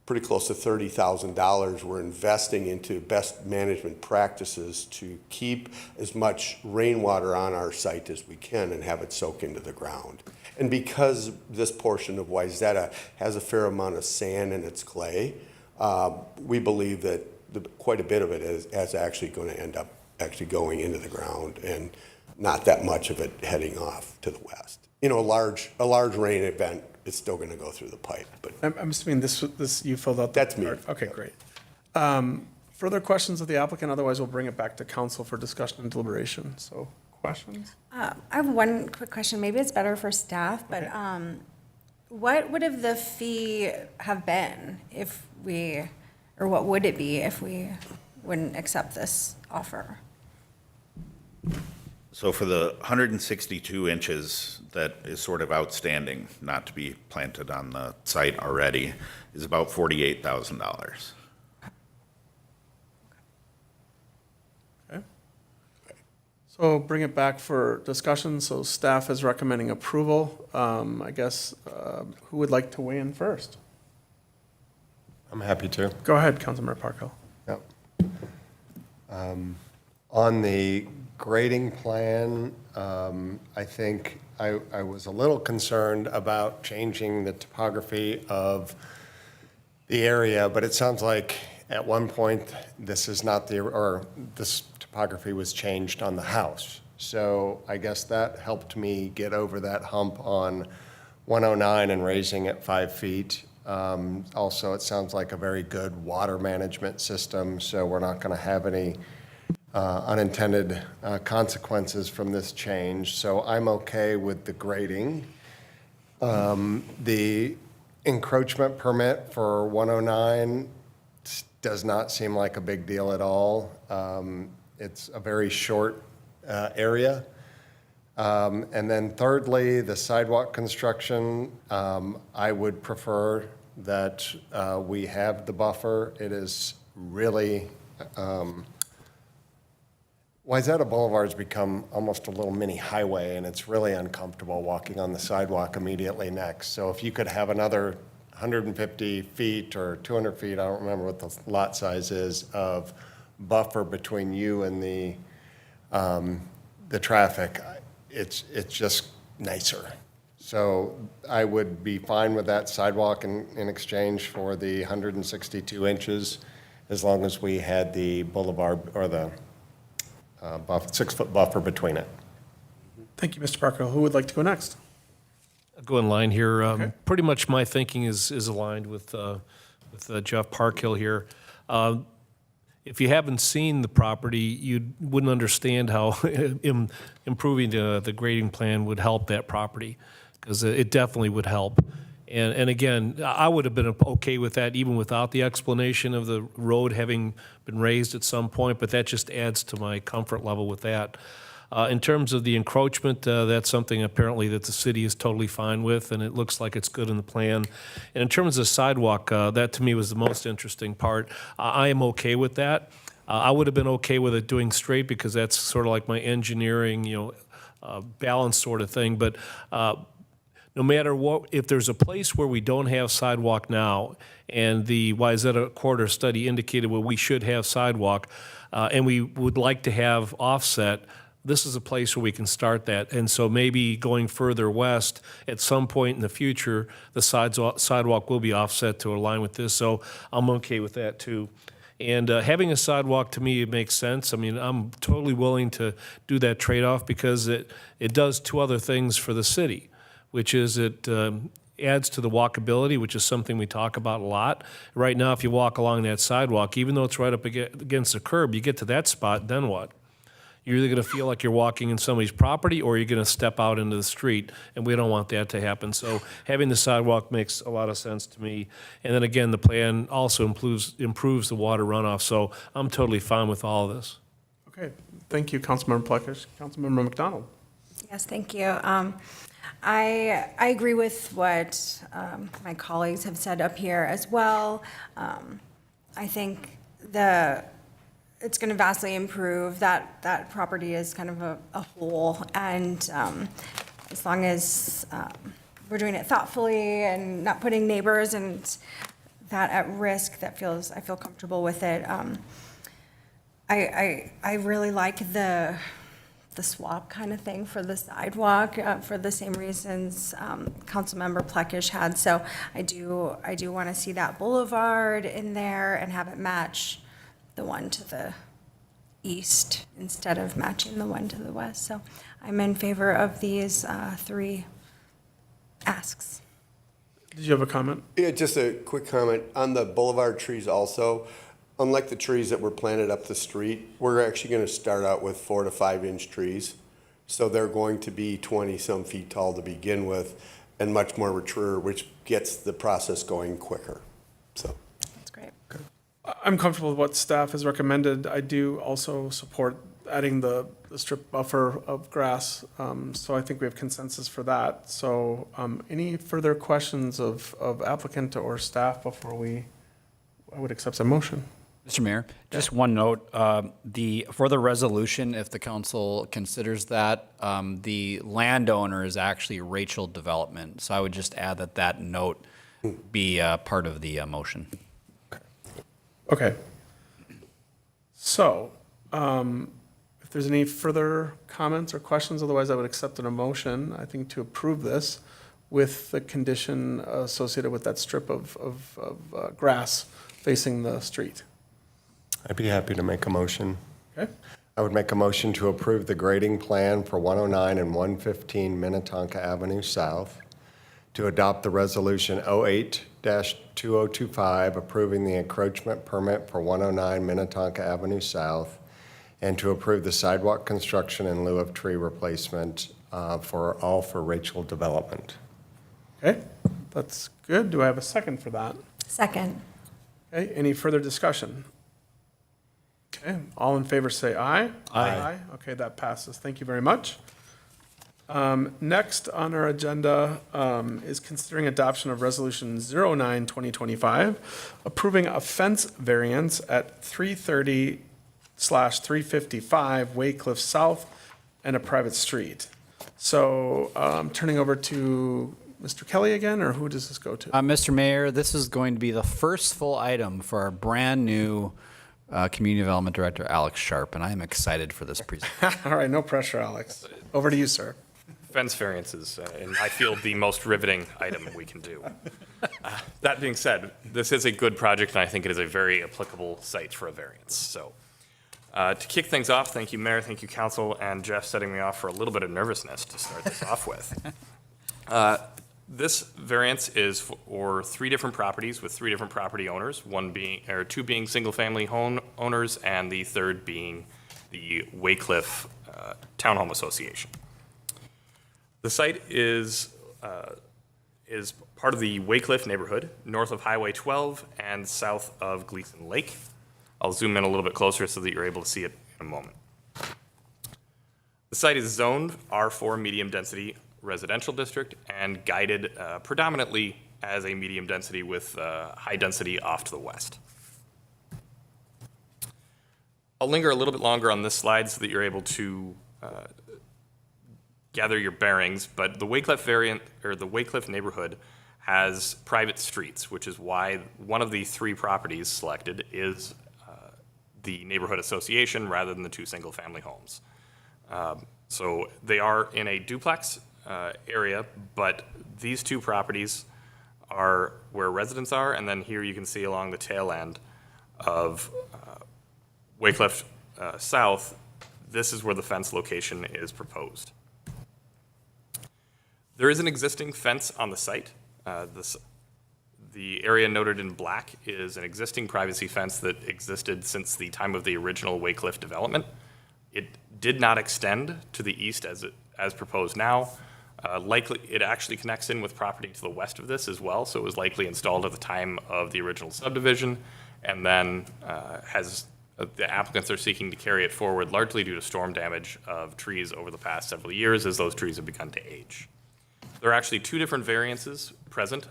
pretty close to $30,000 we're investing into best management practices to keep as much rainwater on our site as we can and have it soak into the ground. And because this portion of Wayzata has a fair amount of sand in its clay, we believe that quite a bit of it is actually going to end up actually going into the ground and not that much of it heading off to the west. You know, a large rain event is still going to go through the pipe. But I'm assuming this you filled out. That's me. Okay, great. Further questions of the applicant? Otherwise, we'll bring it back to council for discussion and deliberation. So, questions? I have one quick question. Maybe it's better for staff, but what would have the fee have been if we, or what would it be if we wouldn't accept this offer? So for the 162 inches that is sort of outstanding, not to be planted on the site already, is about $48,000. Okay. So bring it back for discussion. So staff is recommending approval. I guess, who would like to weigh in first? I'm happy to. Go ahead, Councilmember Parkhill. Yep. On the grading plan, I think I was a little concerned about changing the topography of the area, but it sounds like at one point this is not this topography was changed on the house. So I guess that helped me get over that hump on 109 and raising it 5 feet. Also, it sounds like a very good water management system, so we're not going to have any unintended consequences from this change. So I'm okay with the grading. The encroachment permit for 109 does not seem like a big deal at all. It's a very short area. And then thirdly, the sidewalk construction, I would prefer that we have the buffer. It is really, Wayzata Boulevard's become almost a little mini highway, and it's really uncomfortable walking on the sidewalk immediately next. So if you could have another 150 feet or 200 feet, I don't remember what the lot size is, of buffer between you and the traffic, it's just nicer. So I would be fine with that sidewalk in exchange for the 162 inches, as long as we had the boulevard or the 6-foot buffer between it. Thank you, Mr. Parker. Who would like to go next? I'll go in line here. Okay. Pretty much my thinking is aligned with Jeff Parkhill here. If you haven't seen the property, you wouldn't understand how improving the grading plan would help that property, because it definitely would help. And again, I would have been okay with that even without the explanation of the road having been raised at some point, but that just adds to my comfort level with that. In terms of the encroachment, that's something apparently that the city is totally fine with, and it looks like it's good in the plan. And in terms of sidewalk, that to me was the most interesting part. I am okay with that. I would have been okay with it doing straight, because that's sort of like my engineering, balance sort of thing. But no matter what, if there's a place where we don't have sidewalk now, and the Wayzata corridor study indicated where we should have sidewalk, and we would like to have offset, this is a place where we can start that. And so maybe going further west, at some point in the future, the sidewalk will be offset to align with this. So I'm okay with that too. And having a sidewalk, to me, it makes sense. I mean, I'm totally willing to do that trade-off, because it does two other things for the city, which is it adds to the walkability, which is something we talk about a lot. Right now, if you walk along that sidewalk, even though it's right up against the curb, you get to that spot, then what? You're either going to feel like you're walking in somebody's property, or you're going to step out into the street, and we don't want that to happen. So having the sidewalk makes a lot of sense to me. And then again, the plan also improves the water runoff, so I'm totally fine with all of this. Okay, thank you, Councilmember Pleckish. Councilmember McDonald. Yes, thank you. I agree with what my colleagues have said up here as well. I think it's going to vastly improve. That property is kind of a whole, and as long as we're doing it thoughtfully and not putting neighbors and that at risk, I feel comfortable with it. I really like the swap kind of thing for the sidewalk, for the same reasons Councilmember Pleckish had. So I do want to see that boulevard in there and have it match the one to the east instead of matching the one to the west. So I'm in favor of these three asks. Did you have a comment? Yeah, just a quick comment on the boulevard trees also. Unlike the trees that were planted up the street, we're actually going to start out with 4 to 5 inch trees. So they're going to be 20-some feet tall to begin with, and much more mature, which gets the process going quicker. So That's great. I'm comfortable with what staff has recommended. I do also support adding the strip buffer of grass, so I think we have consensus for that. So any further questions of applicant or staff before I would accept a motion? Mr. Mayor, just one note, for the resolution, if the council considers that, the landowner is actually Rachel Development. So I would just add that note be part of the motion. Okay. So, if there's any further comments or questions, otherwise I would accept an motion, I think, to approve this with the condition associated with that strip of grass facing the street. I'd be happy to make a motion. Okay? I would make a motion to approve the grading plan for 109 and 115 Minnetonka Avenue South, to adopt the resolution 08-2025 approving the encroachment permit for 109 Minnetonka Avenue South, and to approve the sidewalk construction in lieu of tree replacement for Rachel Development. Okay, that's good. Do I have a second for that? Second. Okay, any further discussion? Okay, all in favor say aye. Aye. Okay, that passes. Thank you very much. Next on our agenda is considering adoption of Resolution 09-2025, approving a fence variance at 330/355 Waycliff South and a private street. So turning over to Mr. Kelly again, or who does this go to? Mr. Mayor, this is going to be the first full item for our brand-new Community Development Director, Alex Sharp, and I am excited for this presentation. All right, no pressure, Alex. Over to you, sir. Fence variances, in my field, the most riveting item we can do. That being said, this is a good project, and I think it is a very applicable site for a variance. So to kick things off, thank you, Mayor, thank you, Council, and Jeff setting me off for a little bit of nervousness to start this off with. This variance is for 3 different properties with 3 different property owners, two being single-family home owners, and the third being the Waycliff Townhome Association. The site is part of the Waycliff neighborhood, north of Highway 12 and south of Gleason Lake. I'll zoom in a little bit closer so that you're able to see it in a moment. The site is zoned R4 medium density residential district and guided predominantly as a medium density with high density off to the west. I'll linger a little bit longer on this slide so that you're able to gather your bearings, but the Waycliff neighborhood has private streets, which is why one of the 3 properties selected is the neighborhood association rather than the 2 single-family homes. So they are in a duplex area, but these 2 properties are where residents are, and then here you can see along the tail end of Waycliff South, this is where the fence location is proposed. There is an existing fence on the site. The area noted in black is an existing privacy fence that existed since the time of the original Waycliff development. It did not extend to the east as proposed now. Likely, it actually connects in with property to the west of this as well, so it was likely installed at the time of the original subdivision, and then the applicants are seeking to carry it forward largely due to storm damage of trees over the past several years as those trees have begun to age. There are actually 2 different variances present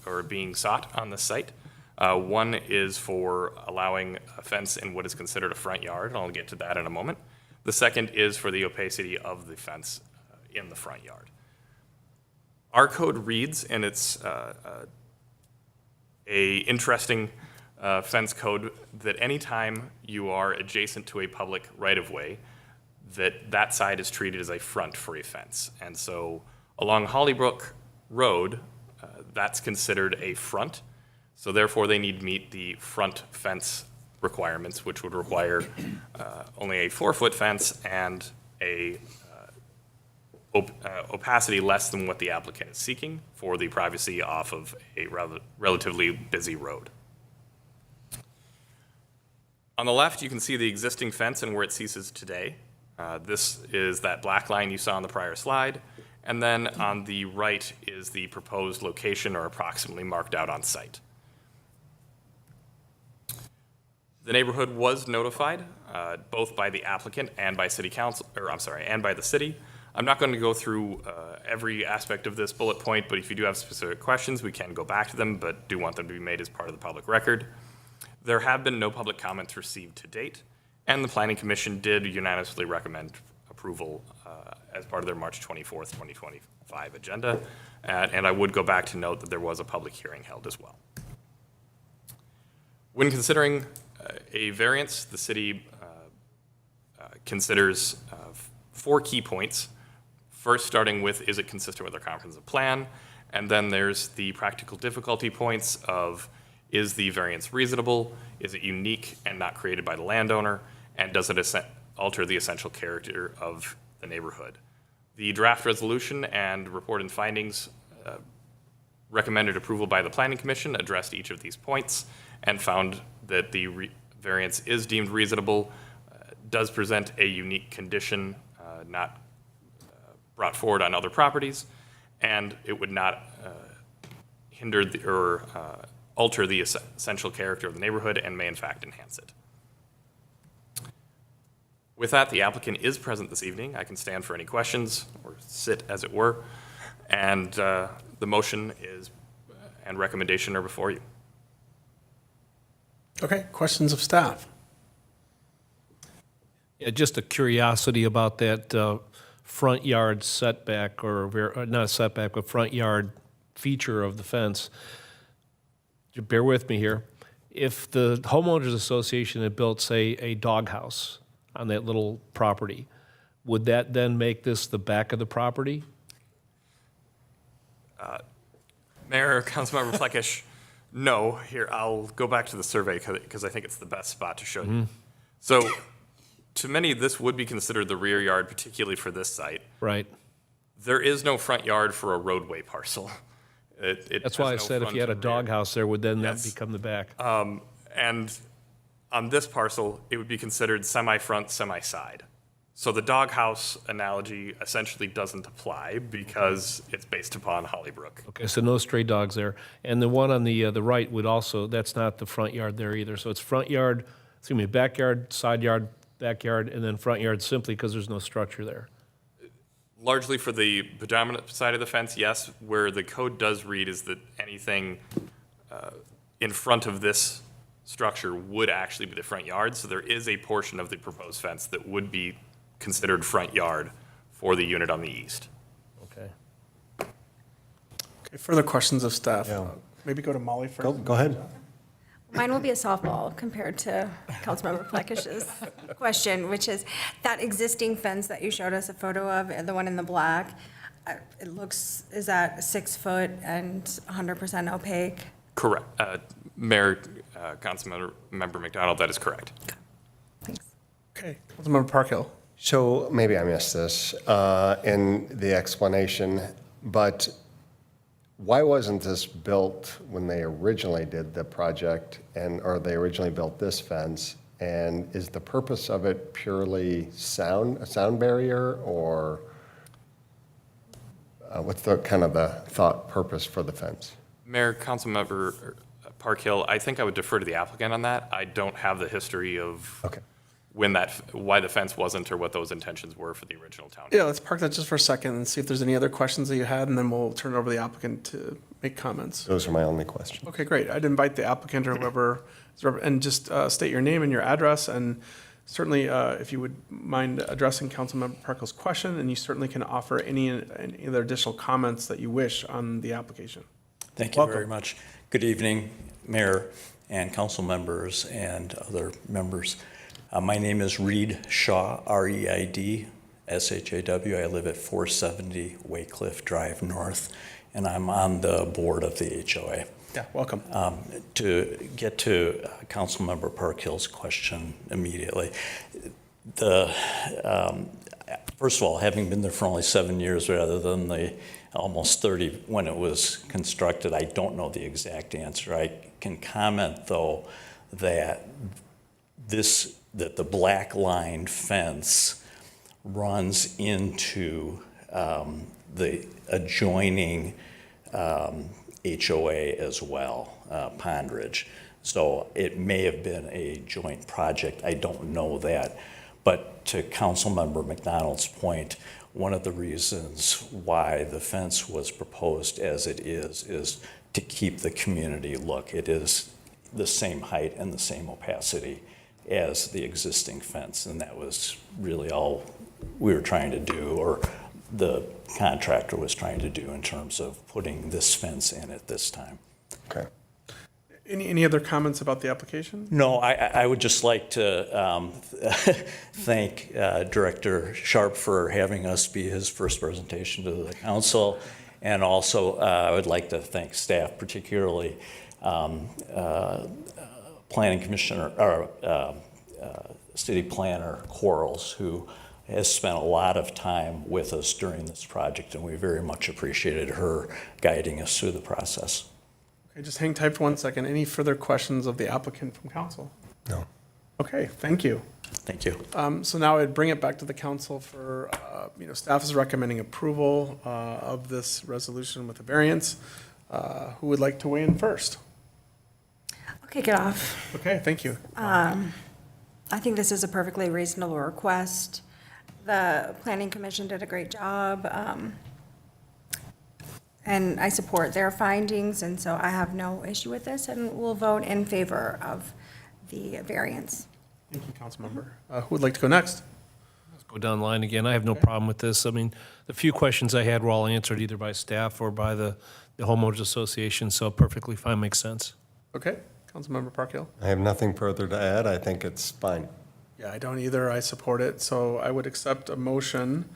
or being sought on this site. One is for allowing a fence in what is considered a front yard, and I'll get to that in a moment. The second is for the opacity of the fence in the front yard. Our code reads, and it's a interesting fence code, that anytime you are adjacent to a public right-of-way, that side is treated as a front for a fence. And so along Hollybrook Road, that's considered a front, so therefore they need to meet the front fence requirements, which would require only a 4-foot fence and a opacity less than what the applicant is seeking for the privacy off of a relatively busy road. On the left, you can see the existing fence and where it ceases today. This is that black line you saw on the prior slide. And then on the right is the proposed location, or approximately marked out on site. The neighborhood was notified both by the applicant and by city council, and by the city. I'm not going to go through every aspect of this bullet point, but if you do have specific questions, we can go back to them, but do want them to be made as part of the public record. There have been no public comments received to date, and the Planning Commission did unanimously recommend approval as part of their March 24th, 2025 agenda. And I would go back to note that there was a public hearing held as well. When considering a variance, the city considers 4 key points. First, starting with, is it consistent with our comprehensive plan? And then there's the practical difficulty points of, is the variance reasonable? Is it unique and not created by the landowner? And does it alter the essential character of the neighborhood? The draft resolution and report and findings recommended approval by the Planning Commission addressed each of these points and found that the variance is deemed reasonable, does present a unique condition not brought forward on other properties, and it would not hinder or alter the essential character of the neighborhood and may in fact enhance it. With that, the applicant is present this evening. I can stand for any questions or sit, as it were. And the motion is, and recommendation are before you. Okay, questions of staff? Yeah, just a curiosity about that front yard setback, or not setback, but front yard feature of the fence. Bear with me here. If the homeowners association had built, say, a doghouse on that little property, would that then make this the back of the property? Mayor, Councilmember Plekish, no. Here, I'll go back to the survey because I think it's the best spot to show you. So, to many, this would be considered the rear yard, particularly for this site. Right. There is no front yard for a roadway parcel. That's why I said if you had a doghouse there, would then that Yes. become the back? And on this parcel, it would be considered semi-front, semi-side. So the doghouse analogy essentially doesn't apply because it's based upon Hollybrook. Okay, so no stray dogs there. And the one on the right would also, that's not the front yard there either. So it's front yard, excuse me, backyard, side yard, backyard, and then front yard simply because there's no structure there. Largely for the predominant side of the fence, yes. Where the code does read is that anything in front of this structure would actually be the front yard. So there is a portion of the proposed fence that would be considered front yard for the unit on the east. Okay. Okay, further questions of staff? Yeah. Maybe go to Molly first. Go ahead. Mine will be a softball compared to Councilmember Plekish's question, which is that existing fence that you showed us a photo of, the one in the black, it looks, is that 6 foot and 100% opaque? Correct. Mayor, Councilmember McDonald, that is correct. Thanks. Okay, Councilmember Parkhill. So maybe I missed this in the explanation, but why wasn't this built when they originally did the project or they originally built this fence? And is the purpose of it purely a sound barrier, or what's the kind of the thought purpose for the fence? Mayor, Councilmember Parkhill, I think I would defer to the applicant on that. I don't have the history of Okay. why the fence wasn't or what those intentions were for the original town. Yeah, let's park that just for a second and see if there's any other questions that you had, and then we'll turn it over to the applicant to make comments. Those are my only questions. Okay, great. I'd invite the applicant or whoever, and just state your name and your address, and certainly, if you would mind addressing Councilmember Parkhill's question, and you certainly can offer any other additional comments that you wish on the application. Thank you very much. Good evening, Mayor and council members and other members. My name is Reid Shaw, R-E-I-D, S-H-A-W. I live at 470 Waycliff Drive North, and I'm on the board of the HOA. Yeah, welcome. To get to Councilmember Parkhill's question immediately, first of all, having been there for only 7 years rather than the almost 30 when it was constructed, I don't know the exact answer. I can comment, though, that the black line fence runs into the adjoining HOA as well, Pond Ridge. So it may have been a joint project. I don't know that. But to Councilmember McDonald's point, one of the reasons why the fence was proposed as it is to keep the community look. It is the same height and the same opacity as the existing fence, and that was really all we were trying to do, or the contractor was trying to do in terms of putting this fence in at this time. Okay. Any other comments about the application? No, I would just like to thank Director Sharp for having us be his first presentation to the council, and also I would like to thank staff, particularly Planning Commissioner, or City Planner Quarles, who has spent a lot of time with us during this project, and we very much appreciated her guiding us through the process. Okay, just hang tight for 1 second. Any further questions of the applicant from council? No. Okay, thank you. Thank you. So now I'd bring it back to the council for, staff is recommending approval of this resolution with a variance. Who would like to weigh in first? I'll kick it off. Okay, thank you. I think this is a perfectly reasonable request. The planning commission did a great job, and I support their findings, and so I have no issue with this, and will vote in favor of the variance. Thank you, Councilmember. Who would like to go next? Go down the line again. I have no problem with this. I mean, the few questions I had were all answered either by staff or by the homeowners association, so perfectly fine, makes sense. Okay, Councilmember Parkhill. I have nothing further to add. I think it's fine. Yeah, I don't either. I support it. So I would accept a motion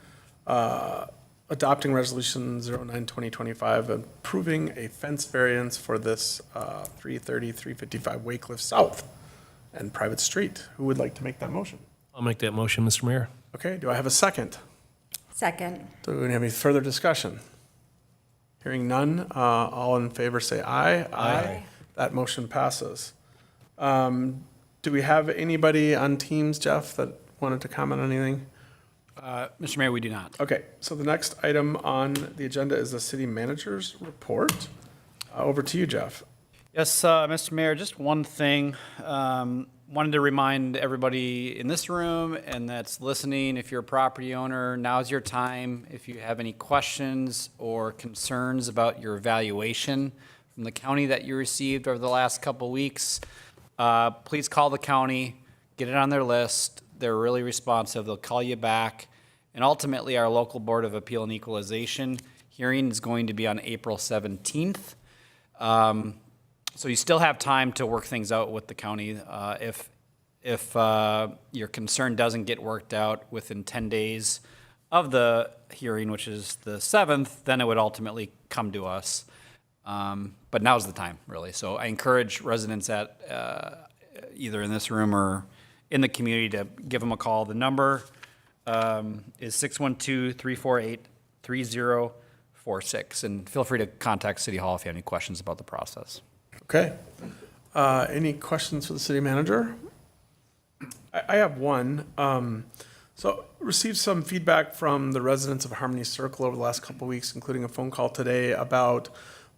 adopting Resolution 09-2025, approving a fence variance for this 330, 355 Waycliff South and private street. Who would like to make that motion? I'll make that motion, Mr. Mayor. Okay, do I have a second? Second. Do we have any further discussion? Hearing none, all in favor say aye. Aye. That motion passes. Do we have anybody on Teams, Jeff, that wanted to comment on anything? Mr. Mayor, we do not. Okay, so the next item on the agenda is the city manager's report. Over to you, Jeff. Yes, Mr. Mayor, just one thing. Wanted to remind everybody in this room and that's listening, if you're a property owner, now's your time. If you have any questions or concerns about your evaluation from the county that you received over the last couple weeks, please call the county, get it on their list. They're really responsive. They'll call you back. And ultimately, our local Board of Appeal and Equalization hearing is going to be on April 17th. So you still have time to work things out with the county. If your concern doesn't get worked out within 10 days of the hearing, which is the 7th, then it would ultimately come to us. But now's the time, really. So I encourage residents at either in this room or in the community to give them a call. The number is 612-348-3046. And feel free to contact City Hall if you have any questions about the process. Okay. Any questions for the city manager? I have one. So received some feedback from the residents of Harmony Circle over the last couple of weeks, including a phone call today about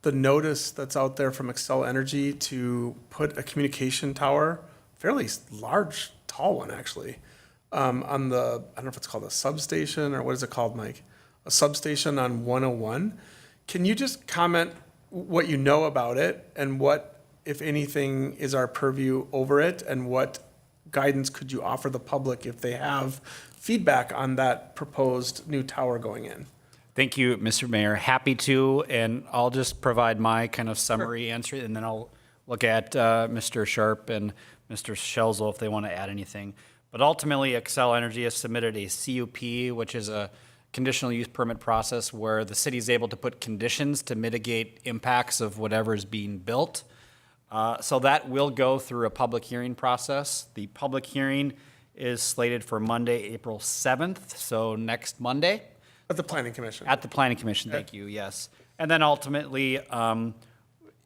the notice that's out there from Xcel Energy to put a communication tower, fairly large, tall one actually, on the, I don't know if it's called a substation or what is it called, Mike? A substation on 101. Can you just comment what you know about it and what, if anything, is our purview over it, and what guidance could you offer the public if they have feedback on that proposed new tower going in? Thank you, Mr. Mayor. Happy to, and I'll just provide my kind of summary answer, and then I'll look at Mr. Sharp and Mr. Schelzel if they want to add anything. But ultimately, Xcel Energy has submitted a CUP, which is a conditional use permit process where the city is able to put conditions to mitigate impacts of whatever is being built. So that will go through a public hearing process. The public hearing is slated for Monday, April 7th, so next Monday. At the Planning Commission. At the Planning Commission, thank you, yes. And then ultimately,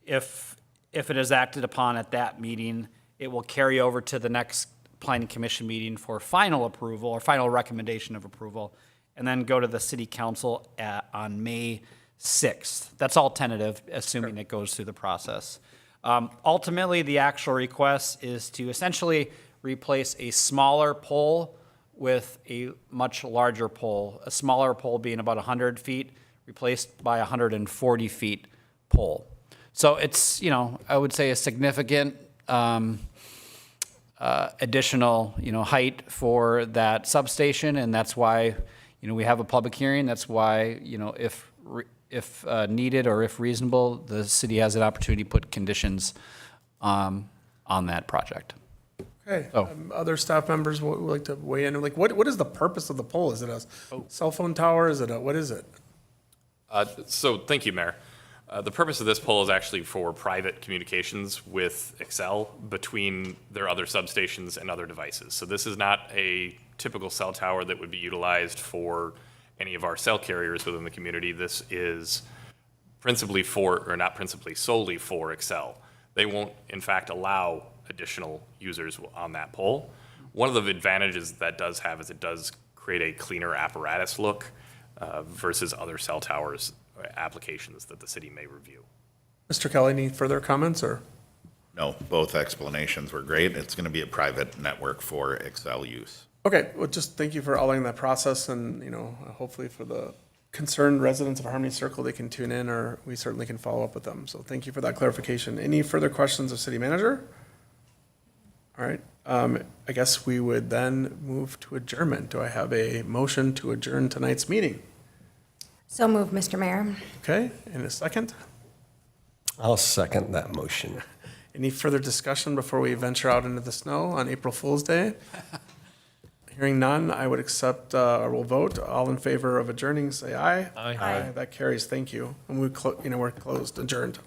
if it is acted upon at that meeting, it will carry over to the next Planning Commission meeting for final approval or final recommendation of approval, and then go to the City Council on May 6th. That's all tentative, assuming it goes through the process. Ultimately, the actual request is to essentially replace a smaller pole with a much larger pole, a smaller pole being about 100 feet, replaced by a 140 feet pole. So it's, I would say a significant additional, height for that substation, and that's why, we have a public hearing. That's why, if needed or if reasonable, the city has an opportunity to put conditions on that project. Okay, Oh. Other staff members would like to weigh in, like, what is the purpose of the pole? Is it a cell phone tower? Is it what is it? So thank you, Mayor. The purpose of this pole is actually for private communications with Xcel between their other substations and other devices. So this is not a typical cell tower that would be utilized for any of our cell carriers within the community. This is principally not principally, solely for Xcel. They won't, in fact, allow additional users on that pole. One of the advantages that does have is it does create a cleaner apparatus look versus other cell towers applications that the city may review. Mr. Kelly, any further comments or? No, both explanations were great. It's going to be a private network for Xcel use. Okay, well, just thank you for outlining that process and, hopefully for the concerned residents of Harmony Circle, they can tune in or we certainly can follow up with them. So thank you for that clarification. Any further questions of city manager? All right, I guess we would then move to adjournment. Do I have a motion to adjourn tonight's meeting? So moved, Mr. Mayor. Okay, in a second. I'll second that motion. Any further discussion before we venture out into the snow on April Fool's Day? Hearing none, I would accept, or will vote. All in favor of adjourning, say aye. Aye. Aye. That carries. Thank you. And we're closed, adjourned.